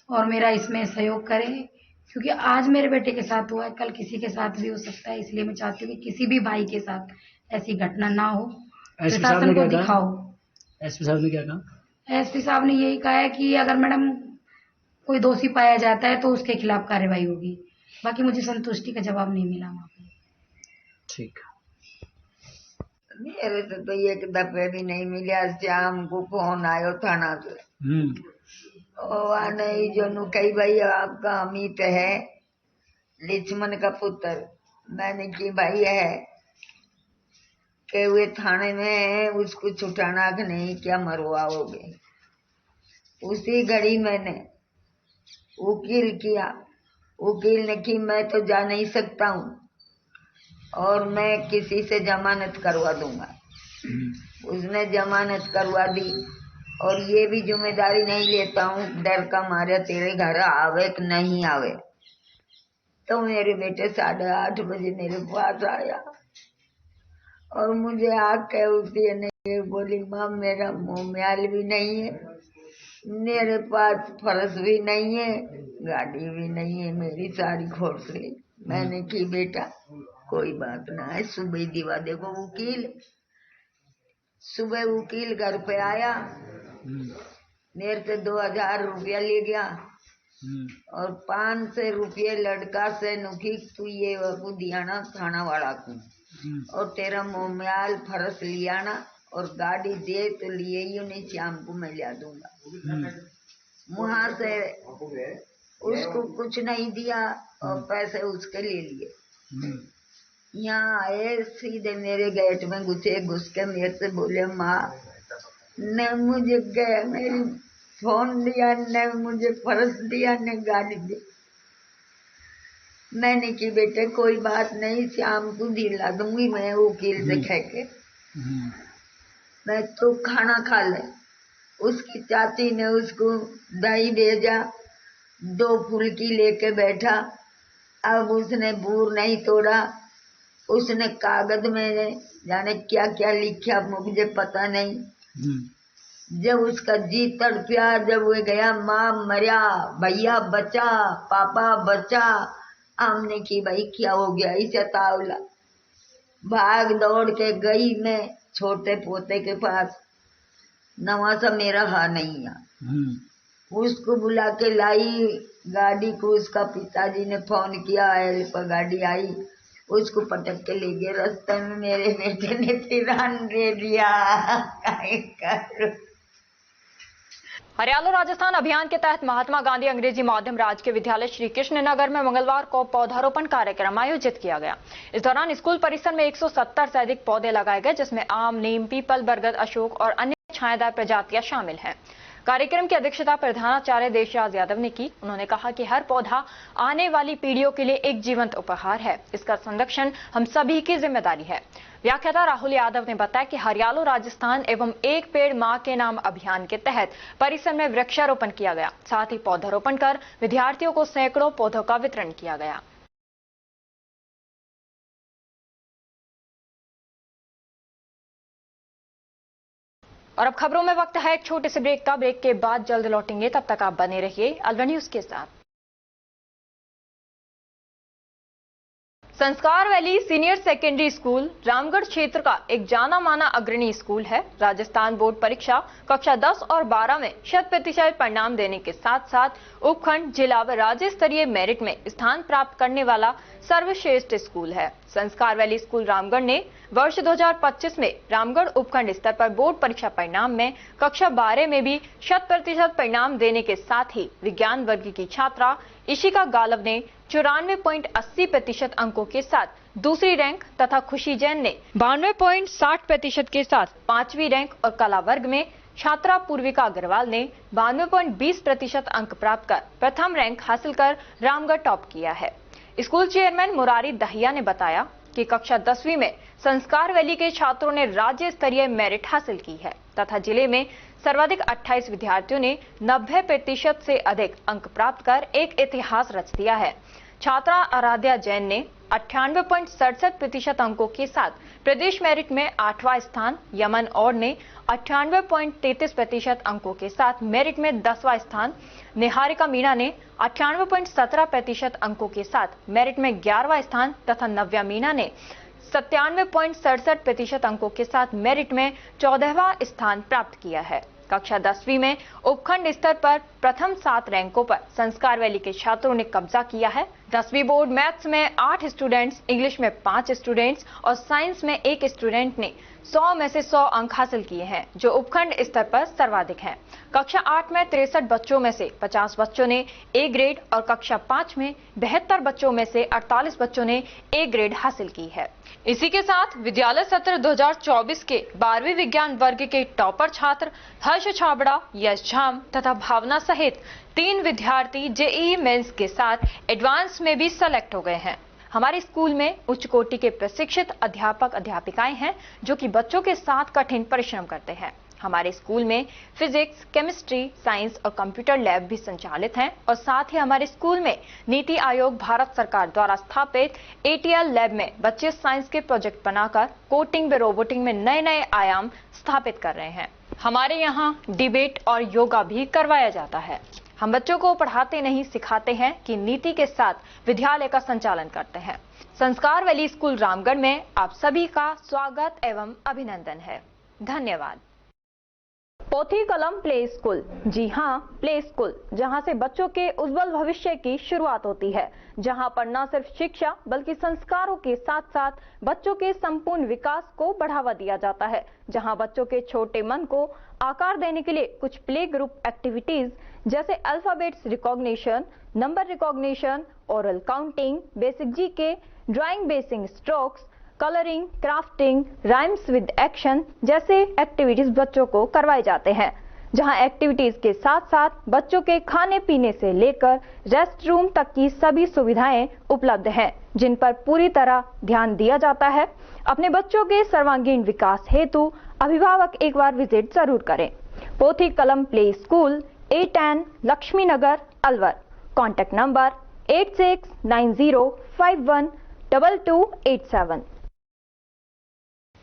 और मेरा इसमें सहयोग करें, क्योंकि आज मेरे बेटे के साथ हुआ है, कल किसी के साथ भी हो सकता है। इसलिए मैं चाहती हूँ कि किसी भी भाई के साथ ऐसी घटना ना हो। प्रशासन को दिखाओ। एसपी साहब ने क्या कहा? एसपी साहब ने यही कहा है कि अगर मैडम कोई दोषी पाया जाता है तो उसके खिलाफ कार्रवाई होगी। बाकी मुझे संतुष्टि का जवाब नहीं मिला वहाँ पे। ठीक। मेरे तो एक दफे भी नहीं मिला। शाम को फोन आयो थाना से, नहीं जो नु कही भाई आपका अमित है लक्ष्मण का पुत्र। मैंने की भाई है के हुए थाने में, उसको छुटाना कि नहीं, क्या मरवाओगे। उसी घड़ी मैंने वकील किया, वकील ने की मैं तो जा नहीं सकता हूँ और मैं किसी से जमानत करवा दूंगा। उसने जमानत करवा दी और ये भी जिम्मेदारी नहीं लेता हूँ डर का मारे तेरे घर आवे कि नहीं आवे। तो मेरे बेटे 8:30 बजे मेरे पास आया और मुझे आके उसने बोली, माँ मेरा मोबाइल भी नहीं है, मेरे पास फर्श भी नहीं है, गाड़ी भी नहीं है, मेरी सारी खोट ली। मैंने की बेटा कोई बात ना है, सुबह दिवा देखो वकील। सुबह वकील घर पे आया, मेरे से 2000 रुपया ले गया और 500 रुपये लड़का से नुकी तू ये वकू दियाना थाना वाला को, और तेरा मोबाइल फरस लियाना और गाड़ी दे तो लिए ही नहीं, शाम को मैं ले दूंगा। वहां से उसको कुछ नहीं दिया और पैसे उसके ले लिए। यहाँ आए सीधे मेरे गेट में घुस के मेरे से बोले, माँ ने मुझे मेरी फोन दिया, ने मुझे फर्श दिया, ने गाड़ी दी। मैंने की बेटे कोई बात नहीं, शाम को दिला दूंगी मैं वकील से कह के, मैं तो खाना खा ले। उसकी चाची ने उसको दही भेजा, 2 फुल्की लेके बैठा। अब उसने बूर नहीं तोड़ा, उसने कागज में जाने क्या क्या लिखा मुझे पता नहीं। जब उसका जी तड़पिया, जब वो गया माँ मरिया, भैया बचा, पापा बचा, हमने की भाई क्या हो गया इसे तावला। भाग दौड़ के गई मैं छोटे पोते के पास, नवा सा मेरा हा नहीं है। उसको बुला के लाई गाड़ी को, उसका पिताजी ने फोन किया, एल पर गाड़ी आई, उसको पटक के ले गए। रास्ते में मेरे बेटे ने तिरान दे दिया। हरियाणा राजस्थान अभियान के तहत महात्मा गांधी अंग्रेजी माध्यम राजकीय विद्यालय श्री कृष्ण नगर में मंगलवार को पौधारोपण कार्यक्रम आयोजित किया गया। इस दौरान स्कूल परिसर में 170 से अधिक पौधे लगाए गए, जिसमें आम, नीम, पीपल, बरगद, अशोक और अन्य छायादार प्रजातियां शामिल हैं। कार्यक्रम की अध्यक्षता प्रधानाचार्य देशराज यादव ने की। उन्होंने कहा कि हर पौधा आने वाली पीढ़ियों के लिए एक जीवंत उपहार है, इसका संरक्षण हम सभी की जिम्मेदारी है। व्याख्याता राहुल यादव ने बताया कि हरियाणा राजस्थान एवं एक पेड़ मां के नाम अभियान के तहत परिसर में वृक्षारोपण किया गया। साथ ही पौधारोपण कर विद्यार्थियों को सैकड़ों पौधों का वितरण किया गया। और अब खबरों में वक्त है एक छोटे से ब्रेक का। ब्रेक के बाद जल्द लौटेंगे, तब तक आप बने रहिए अलवर न्यूज के साथ। संस्कार valley senior secondary school Ramgarh क्षेत्र का एक जाना माना अग्रणी स्कूल है। राजस्थान बोर्ड परीक्षा कक्षा 10 और 12 में 100% परिणाम देने के साथ साथ उपखंड, जिला व राज्य स्तरीय मेरिट में स्थान प्राप्त करने वाला सर्वश्रेष्ठ स्कूल है। संस्कार वैली स्कूल रामगढ़ ने वर्ष 2025 में रामगढ़ उपखंड स्तर पर बोर्ड परीक्षा परिणाम में कक्षा 12 में भी 100% परिणाम देने के साथ ही विज्ञान वर्ग की छात्रा इशिका गालव ने 94.80% अंकों के साथ दूसरी रैंक तथा खुशी जैन ने 92.60% के साथ 5वीं रैंक और कला वर्ग में छात्रा पूर्विका अग्रवाल ने 92.20% अंक प्राप्त कर प्रथम रैंक हासिल कर रामगढ़ टॉप किया है। स्कूल चेयरमैन मुरारी दहिया ने बताया कि कक्षा 10वीं में संस्कार वैली के छात्रों ने राज्य स्तरीय मेरिट हासिल की है तथा जिले में सर्वाधिक 28 विद्यार्थियों ने 90% से अधिक अंक प्राप्त कर एक इतिहास रच दिया है। छात्रा आराध्या जैन ने 98.67% अंकों के साथ प्रदेश मेरिट में 8वां स्थान, यमन और ने 98.33% अंकों के साथ मेरिट में 10वां स्थान, निहारिका मीणा ने 98.17% अंकों के साथ मेरिट में 11वां स्थान तथा नव्या मीणा ने 97.67% अंकों के साथ मेरिट में 14वां स्थान प्राप्त किया है। कक्षा 10वीं में उपखंड स्तर पर प्रथम 7 रैंकों पर संस्कार वैली के छात्रों ने कब्जा किया है। 10वीं बोर्ड मैथ्स में 8 स्टूडेंट्स, इंग्लिश में 5 स्टूडेंट्स और साइंस में 1 स्टूडेंट ने 100 में से 100 अंक हासिल किए हैं, जो उपखंड स्तर पर सर्वाधिक हैं। कक्षा 8 में 63 बच्चों में से 50 बच्चों ने ए ग्रेड और कक्षा 5 में 72 बच्चों में से 48 बच्चों ने ए ग्रेड हासिल की है। इसी के साथ विद्यालय सत्र 2024 के 12वीं विज्ञान वर्ग के टॉपर छात्र हर्ष छाबड़ा, यश झाम तथा भावना सहित 3 विद्यार्थी जेईई मेंस के साथ एडवांस में भी सेलेक्ट हो गए हैं। हमारे स्कूल में उच्च कोटि के प्रशिक्षित अध्यापक अध्यापिकाएं हैं जो कि बच्चों के साथ कठिन परिश्रम करते हैं। हमारे स्कूल में फिजिक्स, केमिस्ट्री, साइंस और कंप्यूटर लैब भी संचालित हैं और साथ ही हमारे स्कूल में नीति आयोग भारत सरकार द्वारा स्थापित एटीएल लैब में बच्चे साइंस के प्रोजेक्ट बनाकर कोडिंग व रोबोटिंग में नए नए आयाम स्थापित कर रहे हैं। हमारे यहाँ डिबेट और योगा भी करवाया जाता है। हम बच्चों को पढ़ाते नहीं सिखाते हैं कि नीति के साथ विद्यालय का संचालन करते हैं। संस्कार वैली स्कूल रामगढ़ में आप सभी का स्वागत एवं अभिनंदन है। धन्यवाद। पोथी कलम प्ले स्कूल, जी हाँ, प्ले स्कूल, जहाँ से बच्चों के उज्जवल भविष्य की शुरुआत होती है, जहाँ पर न सिर्फ शिक्षा बल्कि संस्कारों के साथ साथ बच्चों के संपूर्ण विकास को बढ़ावा दिया जाता है, जहाँ बच्चों के छोटे मन को आकार देने के लिए कुछ प्ले ग्रुप एक्टिविटीज जैसे alphabets recognition, number recognition, oral counting, basic GK, drawing basic strokes, colouring, crafting, rhymes with action जैसे एक्टिविटीज बच्चों को करवाए जाते हैं, जहां एक्टिविटीज के साथ साथ बच्चों के खाने पीने से लेकर रेस्ट रूम तक की सभी सुविधाएं उपलब्ध हैं, जिन पर पूरी तरह ध्यान दिया जाता है। अपने बच्चों के सर्वांगीण विकास हेतु अभिभावक एक बार विजिट जरूर करें। Pothi Kalam play school, A10 Lakshmi Nagar, Alwar. Contact number 8690512287।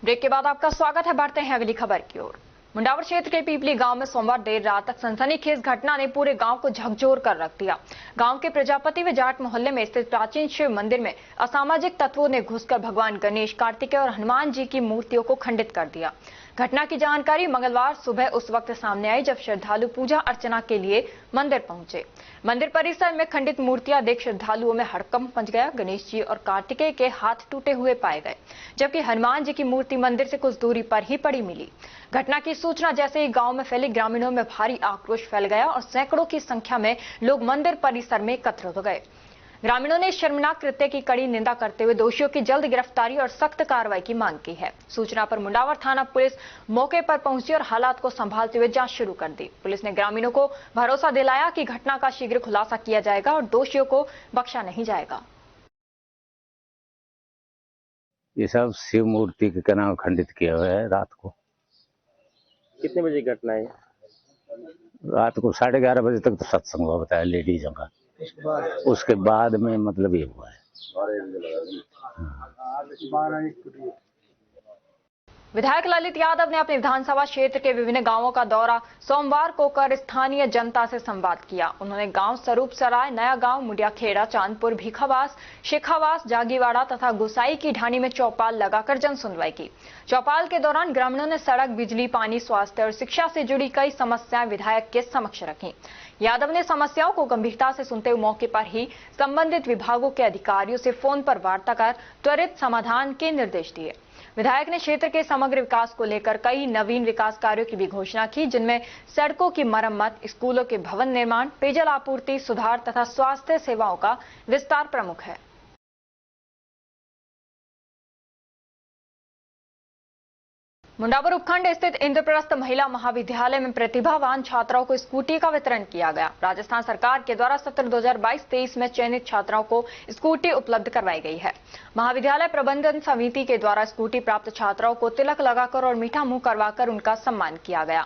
Break के बाद आपका स्वागत है। बढ़ते हैं अगली खबर की ओर। मुंडावर क्षेत्र के पीपली गांव में सोमवार देर रात तक सनसनीखेज घटना ने पूरे गांव को झकझोर कर रख दिया। गांव के प्रजापति व जाट मोहल्ले में स्थित प्राचीन शिव मंदिर में असामाजिक तत्वों ने घुसकर भगवान गणेश, कार्तिकेय और हनुमान जी की मूर्तियों को खंडित कर दिया। घटना की जानकारी मंगलवार सुबह उस वक्त सामने आई जब श्रद्धालु पूजा अर्चना के लिए मंदिर पहुंचे। मंदिर परिसर में खंडित मूर्तियां देख श्रद्धालुओं में हड़कंप मच गया। गणेश जी और कार्तिकेय के हाथ टूटे हुए पाए गए, जबकि हनुमान जी की मूर्ति मंदिर से कुछ दूरी पर ही पड़ी मिली। घटना की सूचना जैसे ही गांव में फैली, ग्रामीणों में भारी आक्रोश फैल गया और सैकड़ों की संख्या में लोग मंदिर परिसर में एकत्रित हो गए। ग्रामीणों ने शर्मनाक कृत्य की कड़ी निंदा करते हुए दोषियों की जल्द गिरफ्तारी और सख्त कार्रवाई की मांग की है। सूचना पर मुंडावर थाना पुलिस मौके पर पहुंची और हालात को संभालते हुए जांच शुरू कर दी। पुलिस ने ग्रामीणों को भरोसा दिलाया कि घटना का शीघ्र खुलासा किया जाएगा और दोषियों को बख्शा नहीं जाएगा। ये सब शिव मूर्ति के नाम खंडित किया हुआ है। रात को कितने बजे घटना है? रात को 11:30 बजे तक तो सत्संग हुआ बताया लेडीजों का। उसके बाद में मतलब ये हुआ है। विधायक ललित यादव ने अपने विधानसभा क्षेत्र के विभिन्न गांवों का दौरा सोमवार को कर स्थानीय जनता से संवाद किया। उन्होंने गांव स्वरूप सराय, नया गांव, मुडियाखेड़ा, चांदपुर, भीखावास, शेखावास, जागीवाड़ा तथा गुसाई की ढाणी में चौपाल लगाकर जन सुनवाई की। चौपाल के दौरान ग्रामीणों ने सड़क, बिजली, पानी, स्वास्थ्य और शिक्षा से जुड़ी कई समस्याएं विधायक के समक्ष रखी। यादव ने समस्याओं को गंभीरता से सुनते हुए मौके पर ही संबंधित विभागों के अधिकारियों से फोन पर वार्ता कर त्वरित समाधान के निर्देश दिए। विधायक ने क्षेत्र के समग्र विकास को लेकर कई नवीन विकास कार्यों की भी घोषणा की, जिनमें सड़कों की मरम्मत, स्कूलों के भवन निर्माण, पेयजल आपूर्ति सुधार तथा स्वास्थ्य सेवाओं का विस्तार प्रमुख है। मुंडापुर उपखंड स्थित इंद्रप्रस्थ महिला महाविद्यालय में प्रतिभावान छात्राओं को स्कूटी का वितरण किया गया। राजस्थान सरकार के द्वारा सत्र 2022-23 में चयनित छात्राओं को स्कूटी उपलब्ध करवाई गई है। महाविद्यालय प्रबंधन समिति के द्वारा स्कूटी प्राप्त छात्राओं को तिलक लगाकर और मीठा मुंह करवाकर उनका सम्मान किया गया।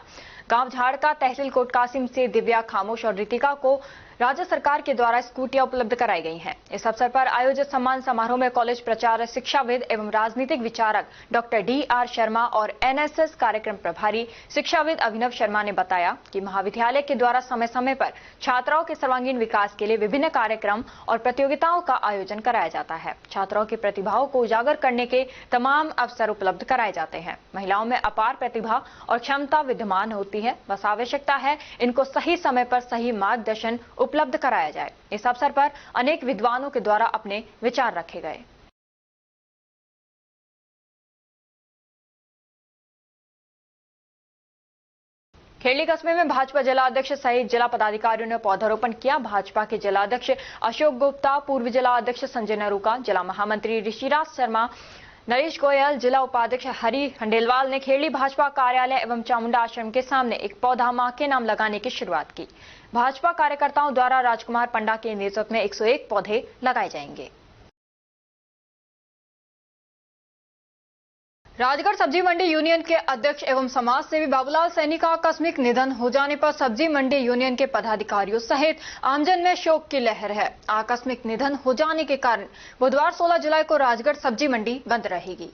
गांव झाड़का, तहसील कोट कासिम से दिव्या, खामोश और रितिका को राज्य सरकार के द्वारा स्कूटियां उपलब्ध कराई गई हैं। इस अवसर पर आयोजित सम्मान समारोह में कॉलेज प्राचार्य, शिक्षाविद एवं राजनीतिक विचारक डॉक्टर D.R. शर्मा और NSS कार्यक्रम प्रभारी शिक्षाविद अभिनव शर्मा ने बताया कि महाविद्यालय के द्वारा समय समय पर छात्राओं के सर्वांगीण विकास के लिए विभिन्न कार्यक्रम और प्रतियोगिताओं का आयोजन कराया जाता है। छात्राओं की प्रतिभाओं को उजागर करने के तमाम अवसर उपलब्ध कराए जाते हैं। महिलाओं में अपार प्रतिभा और क्षमता विद्यमान होती है, बस आवश्यकता है इनको सही समय पर सही मार्गदर्शन उपलब्ध कराया जाए। इस अवसर पर अनेक विद्वानों के द्वारा अपने विचार रखे गए। खेड़ी कस्बे में भाजपा जिलाध्यक्ष सहित जिला पदाधिकारियों ने पौधारोपण किया। भाजपा के जिलाध्यक्ष अशोक गुप्ता, पूर्व जिलाध्यक्ष संजय नरूका, जिला महामंत्री ऋषिराज शर्मा, नरेश गोयल, जिला उपाध्यक्ष हरि खंडेलवाल ने खेड़ी भाजपा कार्यालय एवं चामुंडा आश्रम के सामने एक पौधा मां के नाम लगाने की शुरुआत की। भाजपा कार्यकर्ताओं द्वारा राजकुमार पंडा के नेतृत्व में 101 पौधे लगाए जाएंगे। राजगढ़ सब्जी मंडी यूनियन के अध्यक्ष एवं समाज सेवी बाबूलाल सैनी का आकस्मिक निधन हो जाने पर सब्जी मंडी यूनियन के पदाधिकारियों सहित आमजन में शोक की लहर है। आकस्मिक निधन हो जाने के कारण बुधवार 16 जुलाई को राजगढ़ सब्जी मंडी बंद रहेगी।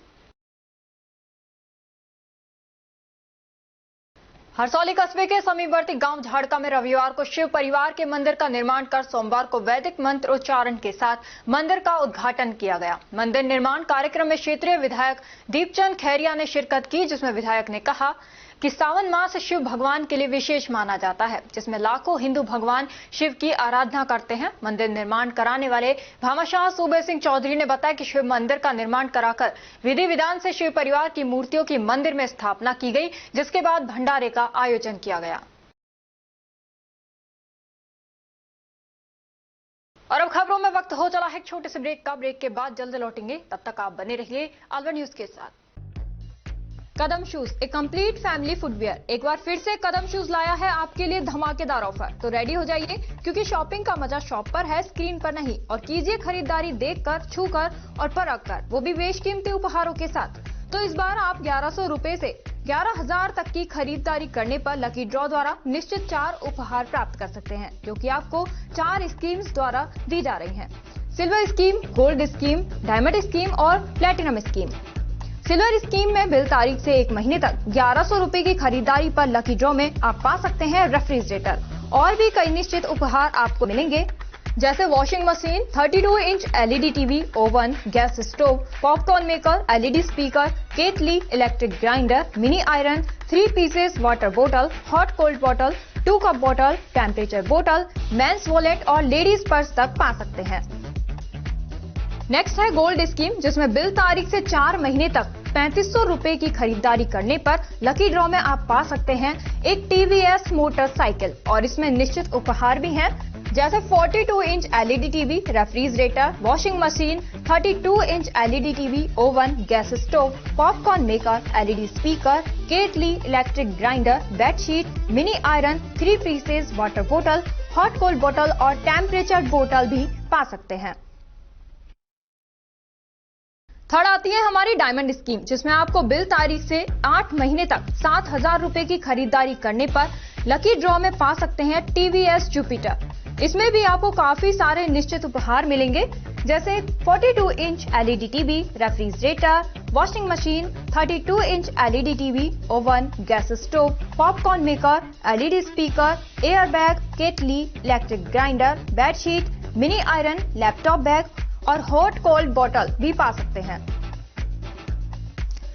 हरसौली कस्बे के समीपवर्ती गांव झाड़का में रविवार को शिव परिवार के मंदिर का निर्माण कर सोमवार को वैदिक मंत्र उच्चारण के साथ मंदिर का उद्घाटन किया गया। मंदिर निर्माण कार्यक्रम में क्षेत्रीय विधायक दीपचंद खैरिया ने शिरकत की, जिसमें विधायक ने कहा कि सावन मास शिव भगवान के लिए विशेष माना जाता है, जिसमें लाखों हिंदू भगवान शिव की आराधना करते हैं। मंदिर निर्माण कराने वाले भामाशाह सूबे सिंह चौधरी ने बताया कि शिव मंदिर का निर्माण कराकर विधि विधान से शिव परिवार की मूर्तियों की मंदिर में स्थापना की गई, जिसके बाद भंडारे का आयोजन किया गया। और अब खबरों में वक्त हो चला है एक छोटे से ब्रेक का। ब्रेक के बाद जल्द लौटेंगे, तब तक आप बने रहिए अलवर न्यूज के साथ। कदम शूज, एक कंप्लीट फैमिली फुटवियर, एक बार फिर से कदम शूज लाया है आपके लिए धमाकेदार ऑफर। तो रेडी हो जाइए, क्योंकि शॉपिंग का मजा शॉप पर है, स्क्रीन पर नहीं। और कीजिए खरीदारी देखकर, छूकर और परख कर, वो भी बेशकीमती उपहारों के साथ। तो इस बार आप 1100 रुपए से 11,000 तक की खरीदारी करने पर लकी ड्रॉ द्वारा निश्चित 4 उपहार प्राप्त कर सकते हैं, जो कि आपको 4 स्कीम्स द्वारा दी जा रही हैं। Silver scheme, gold scheme, diamond scheme और प्लेटिनम स्कीम। सिल्वर स्कीम में बिल तारीख से 1 महीने तक 1100 रुपए की खरीदारी पर लकी ड्रॉ में आप पा सकते हैं रेफ्रिजरेटर और भी कई निश्चित उपहार आपको मिलेंगे, जैसे washing machine, 32 inch LED TV, oven, gas stove, popcorn maker, LED speaker, केतली, electric grinder, mini iron, 3 pieces water बोतल, हॉट कोल्ड बोतल, 2 कप बोतल, टेम्परेचर बोतल, मेंस वॉलेट और लेडीज पर्स तक पा सकते हैं। नेक्स्ट है गोल्ड स्कीम, जिसमें बिल तारीख से 4 महीने तक 3500 रुपए की खरीदारी करने पर लकी ड्रॉ में आप पा सकते हैं एक TVS मोटरसाइकिल, और इसमें निश्चित उपहार भी हैं, जैसे 42 inch LED TV, refrigerator, washing machine, 32 inch LED TV, oven, gas stove, popcorn maker, LED speaker, kettle, electric grinder, bedsheet, mini iron, 3 pieces water बोतल, हॉट कोल्ड बोतल और टेम्परेचर बोतल भी पा सकते हैं। थर्ड आती है हमारी डायमंड स्कीम, जिसमें आपको बिल तारीख से 8 महीने तक 7,000 रुपए की खरीदारी करने पर लकी ड्रॉ में पा सकते हैं TVS जुपिटर। इसमें भी आपको काफी सारे निश्चित उपहार मिलेंगे, जैसे 42 inch LED TV, refrigerator, washing machine, 32 inch LED TV, oven, gas stove, popcorn maker, LED speaker, airbag, kettle, electric grinder, bedsheet, mini iron, laptop bag और हॉट कोल्ड बॉटल भी पा सकते हैं।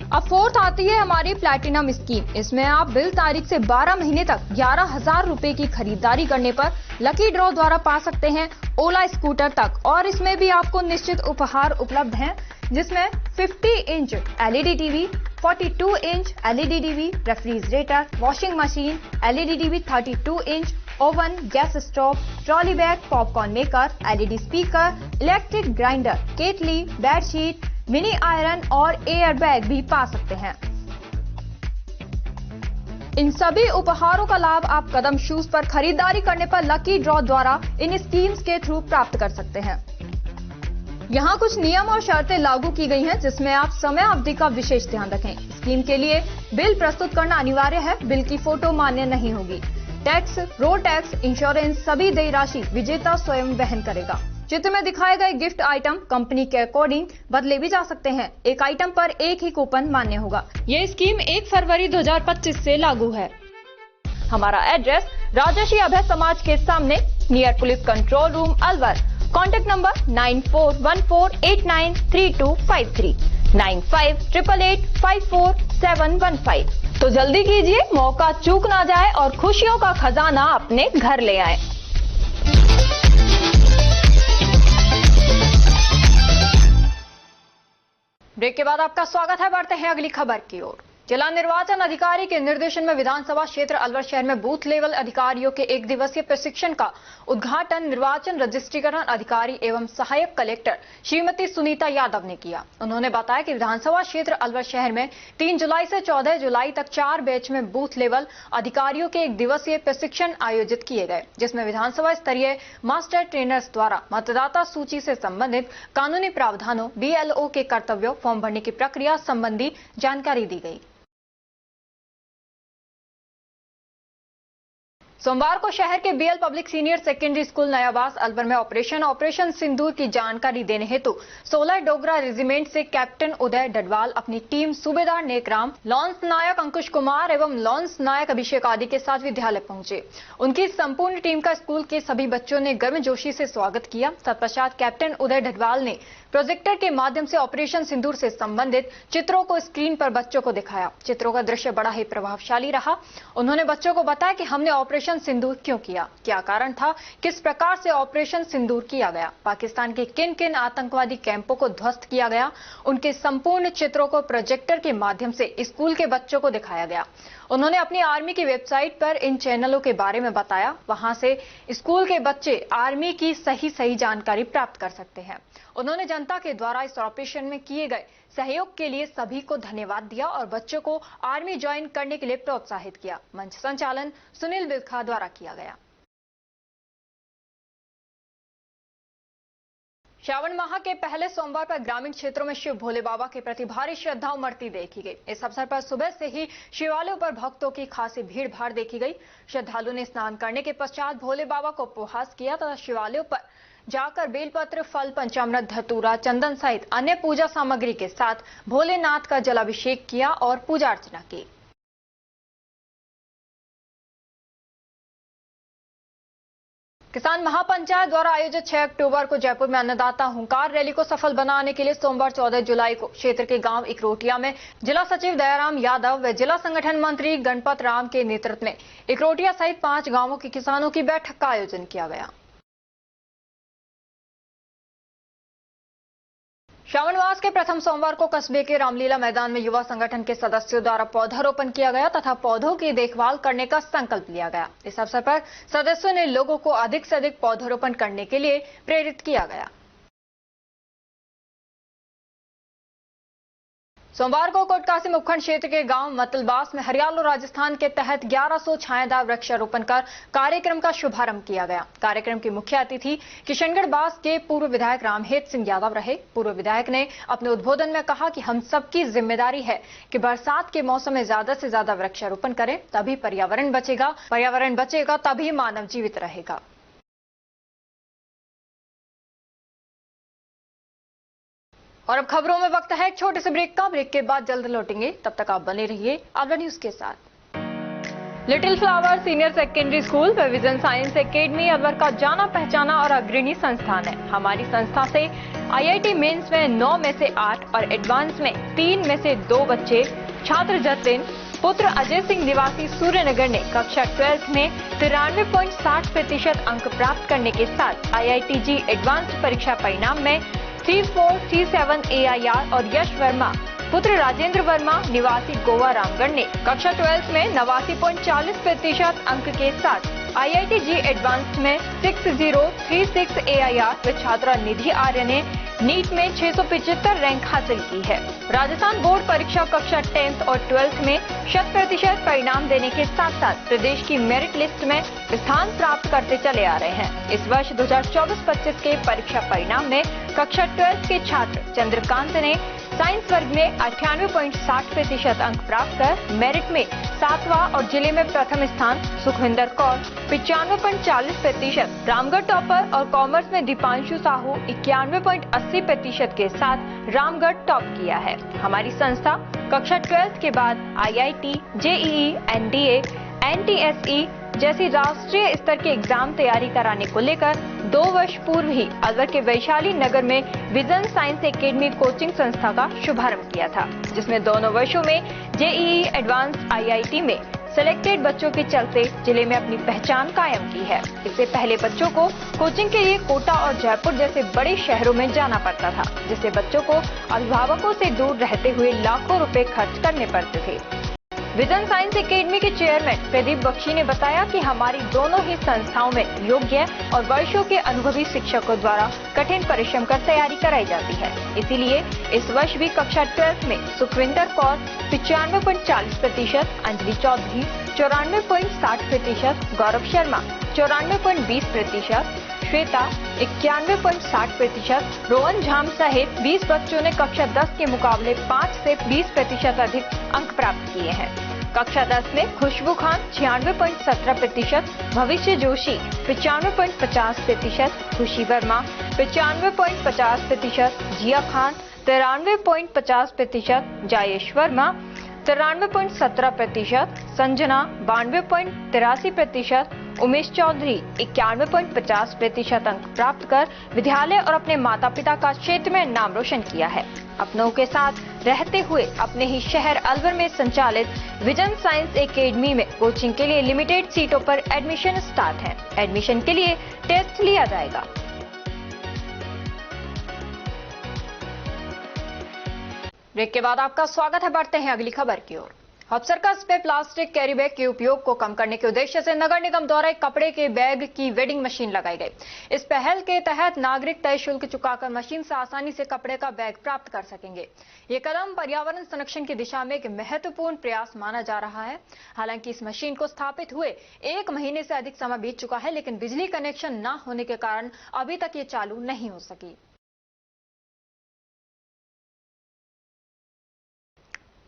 अब फोर्थ आती है हमारी प्लैटिनम स्कीम। इसमें आप बिल तारीख से 12 महीने तक 11,000 रुपए की खरीदारी करने पर लकी ड्रॉ द्वारा पा सकते हैं ओला स्कूटर तक। और इसमें भी आपको निश्चित उपहार उपलब्ध हैं, जिसमें 50 inch LED TV, 42 inch LED TV, refrigerator, washing machine, LED TV, 32 inch, oven, gas stove, trolley bag, popcorn maker, LED speaker, electric grinder, kettle, bedsheet, mini iron और एयर बैग भी पा सकते हैं। इन सभी उपहारों का लाभ आप कदम शूज पर खरीदारी करने पर लकी ड्रॉ द्वारा इन स्कीम्स के थ्रू प्राप्त कर सकते हैं। यहाँ कुछ नियम और शर्तें लागू की गई हैं, जिसमें आप समय अवधि का विशेष ध्यान रखें। स्कीम के लिए बिल प्रस्तुत करना अनिवार्य है। बिल की फोटो मान्य नहीं होगी। टैक्स, रोड टैक्स, इंश्योरेंस सभी देय राशि विजेता स्वयं वहन करेगा। चित्र में दिखाए गए गिफ्ट आइटम कंपनी के अकॉर्डिंग बदले भी जा सकते हैं। एक आइटम पर एक ही कूपन मान्य होगा। ये स्कीम 1 फरवरी 2025 से लागू है। हमारा एड्रेस राजर्षि अभय समाज के सामने, near police control room, Alwar. Contact number 9414893253, 9588854715। तो जल्दी कीजिए, मौका चूक ना जाए और खुशियों का खजाना अपने घर ले आए। ब्रेक के बाद आपका स्वागत है। बढ़ते हैं अगली खबर की ओर। जिला निर्वाचन अधिकारी के निर्देशन में विधानसभा क्षेत्र अलवर शहर में बूथ लेवल अधिकारियों के 1 दिवसीय प्रशिक्षण का उद्घाटन निर्वाचन रजिस्ट्रीकरण अधिकारी एवं सहायक कलेक्टर श्रीमती सुनीता यादव ने किया। उन्होंने बताया कि विधानसभा क्षेत्र अलवर शहर में 3 जुलाई से 14 जुलाई तक 4 बैच में बूथ लेवल अधिकारियों के 1 दिवसीय प्रशिक्षण आयोजित किए गए, जिसमें विधानसभा स्तरीय मास्टर ट्रेनर्स द्वारा मतदाता सूची से संबंधित कानूनी प्रावधानों, BLO के कर्तव्यों, फॉर्म भरने की प्रक्रिया संबंधी जानकारी दी गई। सोमवार को शहर के BL public senior secondary school Nayabas Alwar में ऑपरेशन सिंदूर की जानकारी देने हेतु 16 डोगरा रेजिमेंट से कैप्टन उदय डडवाल अपनी टीम सूबेदार नेकराम, लॉन्स नायक अंकुश कुमार एवं लॉन्स नायक अभिषेक आदि के साथ विद्यालय पहुंचे। उनकी संपूर्ण टीम का स्कूल के सभी बच्चों ने गर्मजोशी से स्वागत किया। तत्पश्चात कैप्टन उदय डडवाल ने प्रोजेक्टर के माध्यम से ऑपरेशन सिंदूर से संबंधित चित्रों को स्क्रीन पर बच्चों को दिखाया। चित्रों का दृश्य बड़ा ही प्रभावशाली रहा। उन्होंने बच्चों को बताया कि हमने ऑपरेशन सिंदूर क्यों किया, क्या कारण था, किस प्रकार से ऑपरेशन सिंदूर किया गया, पाकिस्तान के किन किन आतंकवादी कैंपों को ध्वस्त किया गया। उनके संपूर्ण चित्रों को प्रोजेक्टर के माध्यम से स्कूल के बच्चों को दिखाया गया। उन्होंने अपनी आर्मी की वेबसाइट पर इन चैनलों के बारे में बताया। वहां से स्कूल के बच्चे आर्मी की सही जानकारी प्राप्त कर सकते हैं। उन्होंने जनता के द्वारा इस ऑपरेशन में किए गए सहयोग के लिए सभी को धन्यवाद दिया और बच्चों को आर्मी ज्वाइन करने के लिए प्रोत्साहित किया। मंच संचालन सुनील बिलखा द्वारा किया गया। श्रावण माह के पहले सोमवार पर ग्रामीण क्षेत्रों में शिव भोले बाबा के प्रति भारी श्रद्धा उमड़ती देखी गई। इस अवसर पर सुबह से ही शिवालयों पर भक्तों की खासी भीड़ भाड़ देखी गई। श्रद्धालुओं ने स्नान करने के पश्चात भोले बाबा को उपवास किया तथा शिवालयों पर जाकर बेलपत्र, फल, पंचामृत, धतूरा, चंदन सहित अन्य पूजा सामग्री के साथ भोलेनाथ का जलाभिषेक किया और पूजा अर्चना की। किसान महापंचायत द्वारा आयोजित 6 अक्टूबर को जयपुर में अन्नदाता हुंकार रैली को सफल बनाने के लिए सोमवार 14 जुलाई को क्षेत्र के गांव इकरोटिया में जिला सचिव दयाराम यादव व जिला संगठन मंत्री गणपत राम के नेतृत्व में इकरोटिया सहित 5 गांवों के किसानों की बैठक का आयोजन किया गया। श्रावण मास के प्रथम सोमवार को कस्बे के रामलीला मैदान में युवा संगठन के सदस्यों द्वारा पौधारोपण किया गया तथा पौधों की देखभाल करने का संकल्प लिया गया। इस अवसर पर सदस्यों ने लोगों को अधिक से अधिक पौधारोपण करने के लिए प्रेरित किया गया। सोमवार को कोटकासी उपखंड क्षेत्र के गांव मतलबास में हरियाणा राजस्थान के तहत 1100 छायादार वृक्षारोपण कर कार्यक्रम का शुभारंभ किया गया। कार्यक्रम के मुख्य अतिथि किशनगढ़ बास के पूर्व विधायक रामहेत सिंह यादव रहे। पूर्व विधायक ने अपने उद्बोधन में कहा कि हम सबकी जिम्मेदारी है कि बरसात के मौसम में ज्यादा से ज्यादा वृक्षारोपण करें, तभी पर्यावरण बचेगा तभी मानव जीवित रहेगा। और अब खबरों में वक्त है एक छोटे से ब्रेक का। ब्रेक के बाद जल्द लौटेंगे, तब तक आप बने रहिए अलवर न्यूज के साथ। Little flower senior secondary school व विजन साइंस एकेडमी अलवर का जाना पहचाना और अग्रणी संस्थान है। हमारी संस्था से IIT मेंस में 9 में से 8 और एडवांस में 3 में से 2 बच्चे छात्र जतिन पुत्र अजय सिंह निवासी सूर्यनगर ने कक्षा 12 में 93.60% अंक प्राप्त करने के साथ IITG एडवांस्ड परीक्षा परिणाम में 3437 AIR और यश वर्मा पुत्र राजेंद्र वर्मा निवासी गोवा रामगढ़ ने कक्षा 12 में 89.40% अंक के साथ IITG एडवांस्ड में 6036 AIR व छात्रा निधि आर्य ने नीट में 675 रैंक हासिल की है। राजस्थान बोर्ड परीक्षा कक्षा 10th और 12th में 100% परिणाम देने के साथ साथ प्रदेश की मेरिट लिस्ट में स्थान प्राप्त करते चले आ रहे हैं। इस वर्ष 2024-25 के परीक्षा परिणाम में कक्षा 12th के छात्र चंद्रकांत ने साइंस वर्ग में 98.60% अंक प्राप्त कर मेरिट में 7वां और जिले में प्रथम स्थान, सुखविंदर कौर 95.40%, रामगढ़ टॉपर और कॉमर्स में दीपांशु साहू 91.80% के साथ रामगढ़ टॉप किया है। हमारी संस्था कक्षा 12 के बाद IIT, JEE, NDA, NTSE जैसी राष्ट्रीय स्तर के एग्जाम तैयारी कराने को लेकर 2 वर्ष पूर्व ही अलवर के वैशाली नगर में विजन साइंस एकेडमी कोचिंग संस्था का शुभारंभ किया था, जिसमें दोनों वर्षों में JEE एडवांस IIT में सिलेक्टेड बच्चों के चलते जिले में अपनी पहचान कायम की है। इससे पहले बच्चों को कोचिंग के लिए कोटा और जयपुर जैसे बड़े शहरों में जाना पड़ता था, जिससे बच्चों को अभिभावकों से दूर रहते हुए लाखों रुपए खर्च करने पड़ते थे। विजन साइंस एकेडमी के चेयरमैन प्रदीप बख्शी ने बताया कि हमारी दोनों ही संस्थाओं में योग्य और वर्षों के अनुभवी शिक्षकों द्वारा कठिन परिश्रम कर तैयारी कराई जाती है। इसीलिए इस वर्ष भी कक्षा 12 में सुखविंदर कौर 95.40%, अंजलि चौधरी 94.60%, गौरव शर्मा 94.20%, श्वेता 91.60%, रोहन झाम सहित 20 बच्चों ने कक्षा 10 के मुकाबले 5 से 20% अधिक अंक प्राप्त किए हैं। कक्षा 10 में खुशबू खान 96.17%, भविष्य जोशी 95.50%, खुशी वर्मा 95.50%, जिया खान 93.50%, जायेश वर्मा 93.17%, संजना 92.83%, उमेश चौधरी 91.50% अंक प्राप्त कर विद्यालय और अपने माता पिता का क्षेत्र में नाम रोशन किया है। अपनों के साथ रहते हुए अपने ही शहर अलवर में संचालित विजन साइंस एकेडमी में कोचिंग के लिए लिमिटेड सीटों पर एडमिशन स्टार्ट है। एडमिशन के लिए टेस्ट लिया जाएगा। ब्रेक के बाद आपका स्वागत है। बढ़ते हैं अगली खबर की ओर। हॉपसर्कस पे प्लास्टिक कैरी बैग के उपयोग को कम करने के उद्देश्य से नगर निगम द्वारा एक कपड़े के बैग की वेडिंग मशीन लगाई गई। इस पहल के तहत नागरिक तय शुल्क चुकाकर मशीन से आसानी से कपड़े का बैग प्राप्त कर सकेंगे। ये कदम पर्यावरण संरक्षण की दिशा में एक महत्वपूर्ण प्रयास माना जा रहा है। हालांकि इस मशीन को स्थापित हुए 1 महीने से अधिक समय बीत चुका है, लेकिन बिजली कनेक्शन न होने के कारण अभी तक ये चालू नहीं हो सकी।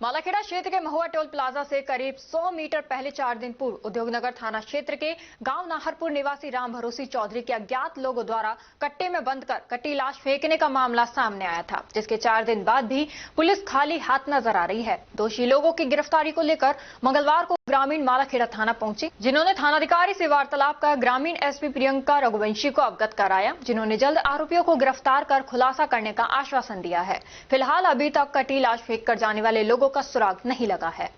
मालाखेड़ा क्षेत्र के महुआ टोल प्लाजा से करीब 100 मीटर पहले 4 दिन पूर्व उद्योगनगर थाना क्षेत्र के गांव नाहरपुर निवासी राम भरोसी चौधरी के अज्ञात लोगों द्वारा कट्टे में बंद कर कटी लाश फेंकने का मामला सामने आया था, जिसके 4 दिन बाद भी पुलिस खाली हाथ नजर आ रही है। दोषी लोगों की गिरफ्तारी को लेकर मंगलवार को ग्रामीण मालाखेड़ा थाना पहुंची, जिन्होंने थानाधिकारी से वार्तालाप कर ग्रामीण SP प्रियंका रघुवंशी को अवगत कराया, जिन्होंने जल्द आरोपियों को गिरफ्तार कर खुलासा करने का आश्वासन दिया है। फिलहाल अभी तक कटी लाश फेंक कर जाने वाले लोगों का सुराग नहीं लगा है।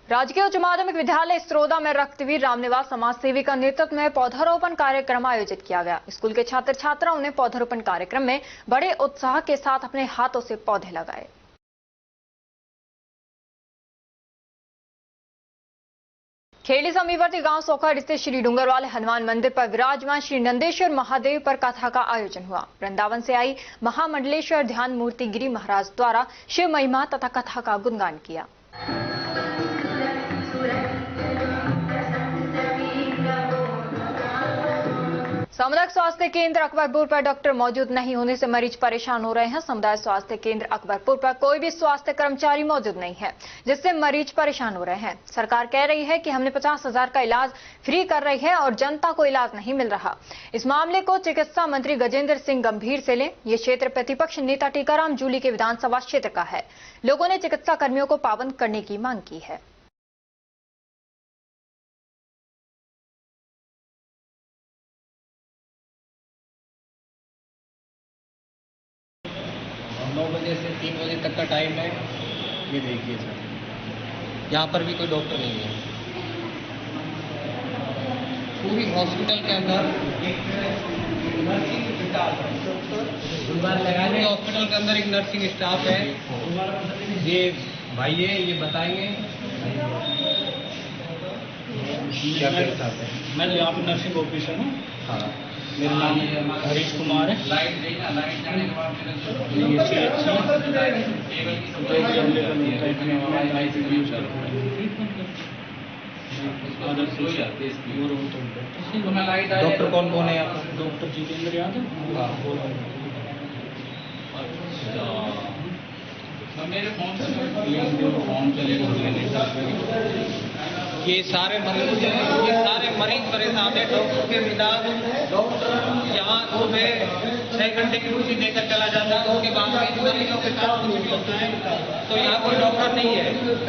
राजकीय उच्च माध्यमिक विद्यालय स्त्रोदा में रक्तवीर रामनिवास समाज सेवी का नेतृत्व में पौधारोपण कार्यक्रम आयोजित किया गया। स्कूल के छात्र छात्राओं ने पौधारोपण कार्यक्रम में बड़े उत्साह के साथ अपने हाथों से पौधे लगाए। खेड़ी समीपवर्ती गांव सोखर स्थित श्री डूंगरवाले हनुमान मंदिर पर विराजमान श्री नंदेश्वर महादेव पर कथा का आयोजन हुआ। वृंदावन से आई महामंडलेश्वर ध्यान मूर्ति गिरी महाराज द्वारा शिव महिमा तथा कथा का गुणगान किया। सामुदायिक स्वास्थ्य केंद्र अकबरपुर पर डॉक्टर मौजूद नहीं होने से मरीज परेशान हो रहे हैं। सामुदायिक स्वास्थ्य केंद्र अकबरपुर पर कोई भी स्वास्थ्य कर्मचारी मौजूद नहीं है, जिससे मरीज परेशान हो रहे हैं। सरकार कह रही है कि हमने 50,000 का इलाज फ्री कर रही है और जनता को इलाज नहीं मिल रहा। इस मामले को चिकित्सा मंत्री गजेंद्र सिंह गंभीर से लें। ये क्षेत्र प्रतिपक्ष नेता टीकाराम जूली के विधानसभा क्षेत्र का है। लोगों ने चिकित्सा कर्मियों को पाबंद करने की मांग की है। 9 बजे से 3 बजे तक का टाइम है। ये देखिए सर, यहाँ पर भी कोई डॉक्टर नहीं है। पूरी हॉस्पिटल के अंदर पूरी हॉस्पिटल के अंदर एक नर्सिंग स्टाफ है। ये भाई ये बताएंगे क्या साथ है। मैं यहाँ पे नर्सिंग ऑफिसर हूँ। हाँ, मेरा नाम हरीश कुमार है। डॉक्टर कौन कौन है यहाँ पर? डॉक्टर जितेंद्र यादव। मेरे फोन चलेगा। ये सारे मरीज परेशान है। डॉक्टर के बिना डॉक्टर यहाँ सुबह 6 घंटे की ड्यूटी देकर चला जाता है, उसके बाद इन मरीजों के साथ कुछ भी होता है तो यहाँ कोई डॉक्टर नहीं है।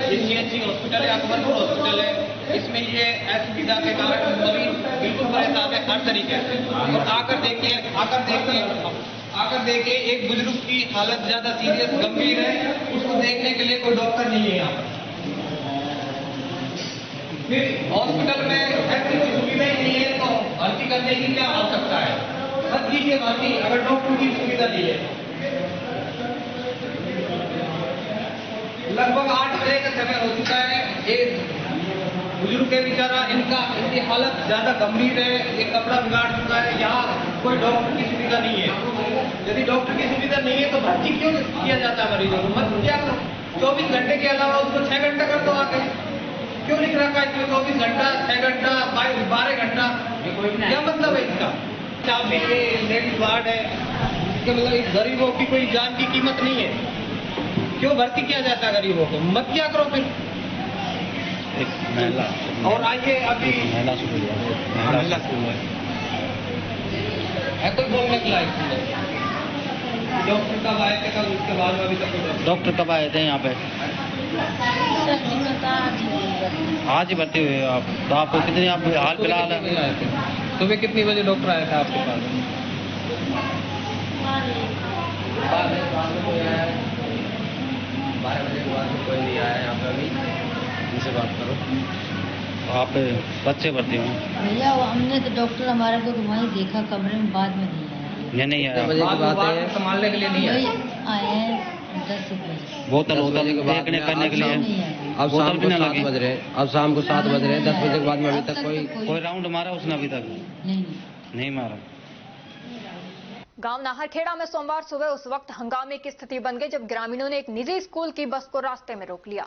ये CHC हॉस्पिटल है, अकबरपुर हॉस्पिटल है। इसमें ये असुविधा के कारण मरीज बिल्कुल परेशान है हर तरीके से। और आकर देखिए एक बुजुर्ग की हालत ज्यादा सीरियस गंभीर है, उसको देखने के लिए कोई डॉक्टर नहीं है यहाँ पर। फिर हॉस्पिटल में ऐसी कोई सुविधा ही नहीं है तो भर्ती करने की क्या आवश्यकता है? मत कीजिए भर्ती अगर डॉक्टर की सुविधा नहीं है। लगभग 8 बजे का समय हो चुका है। एक बुजुर्ग है बेचारा, इनकी हालत ज्यादा गंभीर है, ये कपड़ा बिगाड़ चुका है। यहाँ कोई डॉक्टर की सुविधा नहीं है। यदि डॉक्टर की सुविधा नहीं है तो भर्ती क्यों किया जाता है मरीजों को? मत क्या करो, 24 घंटे के अलावा उसको 6 घंटा कर दो आके। क्यों लिख रखा है इसमें 24 घंटा, 6 घंटा, 12 घंटा? क्या मतलब है इसका? यहाँ पे ये लेडीज वार्ड है, इसका मतलब इस गरीबों की कोई जान की कीमत नहीं है। क्यों भर्ती किया जाता है गरीबों को? मत क्या करो फिर। और आइए अभी महिला स्कूल है, कोई बोलने के लायक नहीं। डॉक्टर कब आए थे? कल उसके बाद में अभी तक डॉक्टर कब आए थे यहाँ पे? आज ही भर्ती हुए आप? तो आपको कितने आप हाल फिलहाल है? सुबह कितनी बजे डॉक्टर आया था आपके पास? 12 बजे के बाद कोई नहीं आया यहाँ पे। अभी इनसे बात करो। आप बच्चे भर्ती हुए? भैया हमने तो डॉक्टर हमारे को वहीं देखा कमरे में, बाद में नहीं आया। ये नहीं आया? बात है संभालने के लिए नहीं आए? आए हैं 10 बजे। बोतल देखने करने के लिए। अब शाम को 7 बज रहे हैं। अब शाम को 7 बज रहे हैं। 10 बजे के बाद में अभी तक कोई राउंड मारा उसने? अभी तक नहीं मारा। गांव नाहरखेड़ा में सोमवार सुबह उस वक्त हंगामे की स्थिति बन गई जब ग्रामीणों ने एक निजी स्कूल की बस को रास्ते में रोक लिया।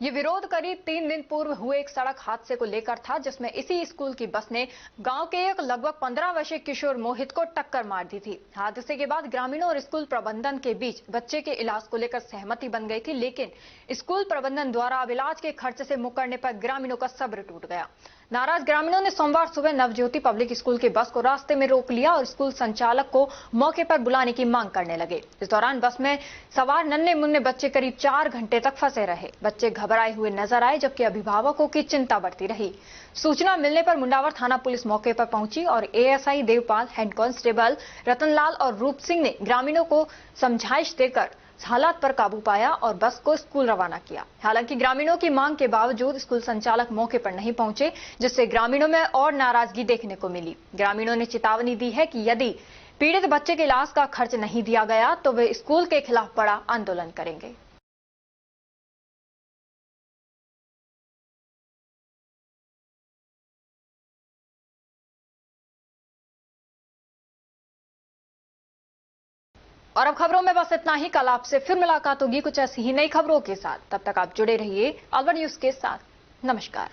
ये विरोध करीब 3 दिन पूर्व हुए एक सड़क हादसे को लेकर था, जिसमें इसी स्कूल की बस ने गांव के एक लगभग 15 वर्षीय किशोर मोहित को टक्कर मार दी थी। हादसे के बाद ग्रामीणों और स्कूल प्रबंधन के बीच बच्चे के इलाज को लेकर सहमति बन गई थी, लेकिन स्कूल प्रबंधन द्वारा अब इलाज के खर्च से मुकरने पर ग्रामीणों का सब्र टूट गया। नाराज ग्रामीणों ने सोमवार सुबह नवज्योति पब्लिक स्कूल की बस को रास्ते में रोक लिया और स्कूल संचालक को मौके पर बुलाने की मांग करने लगे। इस दौरान बस में सवार नन्हे मुन्ने बच्चे करीब 4 घंटे तक फंसे रहे। बच्चे घबराए हुए नजर आए, जबकि अभिभावकों की चिंता बढ़ती रही। सूचना मिलने पर मुंडावर थाना पुलिस मौके पर पहुंची और ASI Devpal, head constable Ratanlal और रूप सिंह ने ग्रामीणों को समझाइश देकर हालात पर काबू पाया और बस को स्कूल रवाना किया। हालांकि ग्रामीणों की मांग के बावजूद स्कूल संचालक मौके पर नहीं पहुंचे, जिससे ग्रामीणों में और नाराजगी देखने को मिली। ग्रामीणों ने चेतावनी दी है कि यदि पीड़ित बच्चे के इलाज का खर्च नहीं दिया गया तो वे स्कूल के खिलाफ बड़ा आंदोलन करेंगे। और अब खबरों में बस इतना ही। कल आपसे फिर मुलाकात होगी कुछ ऐसी ही नई खबरों के साथ। तब तक आप जुड़े रहिए अलवर न्यूज के साथ। नमस्कार।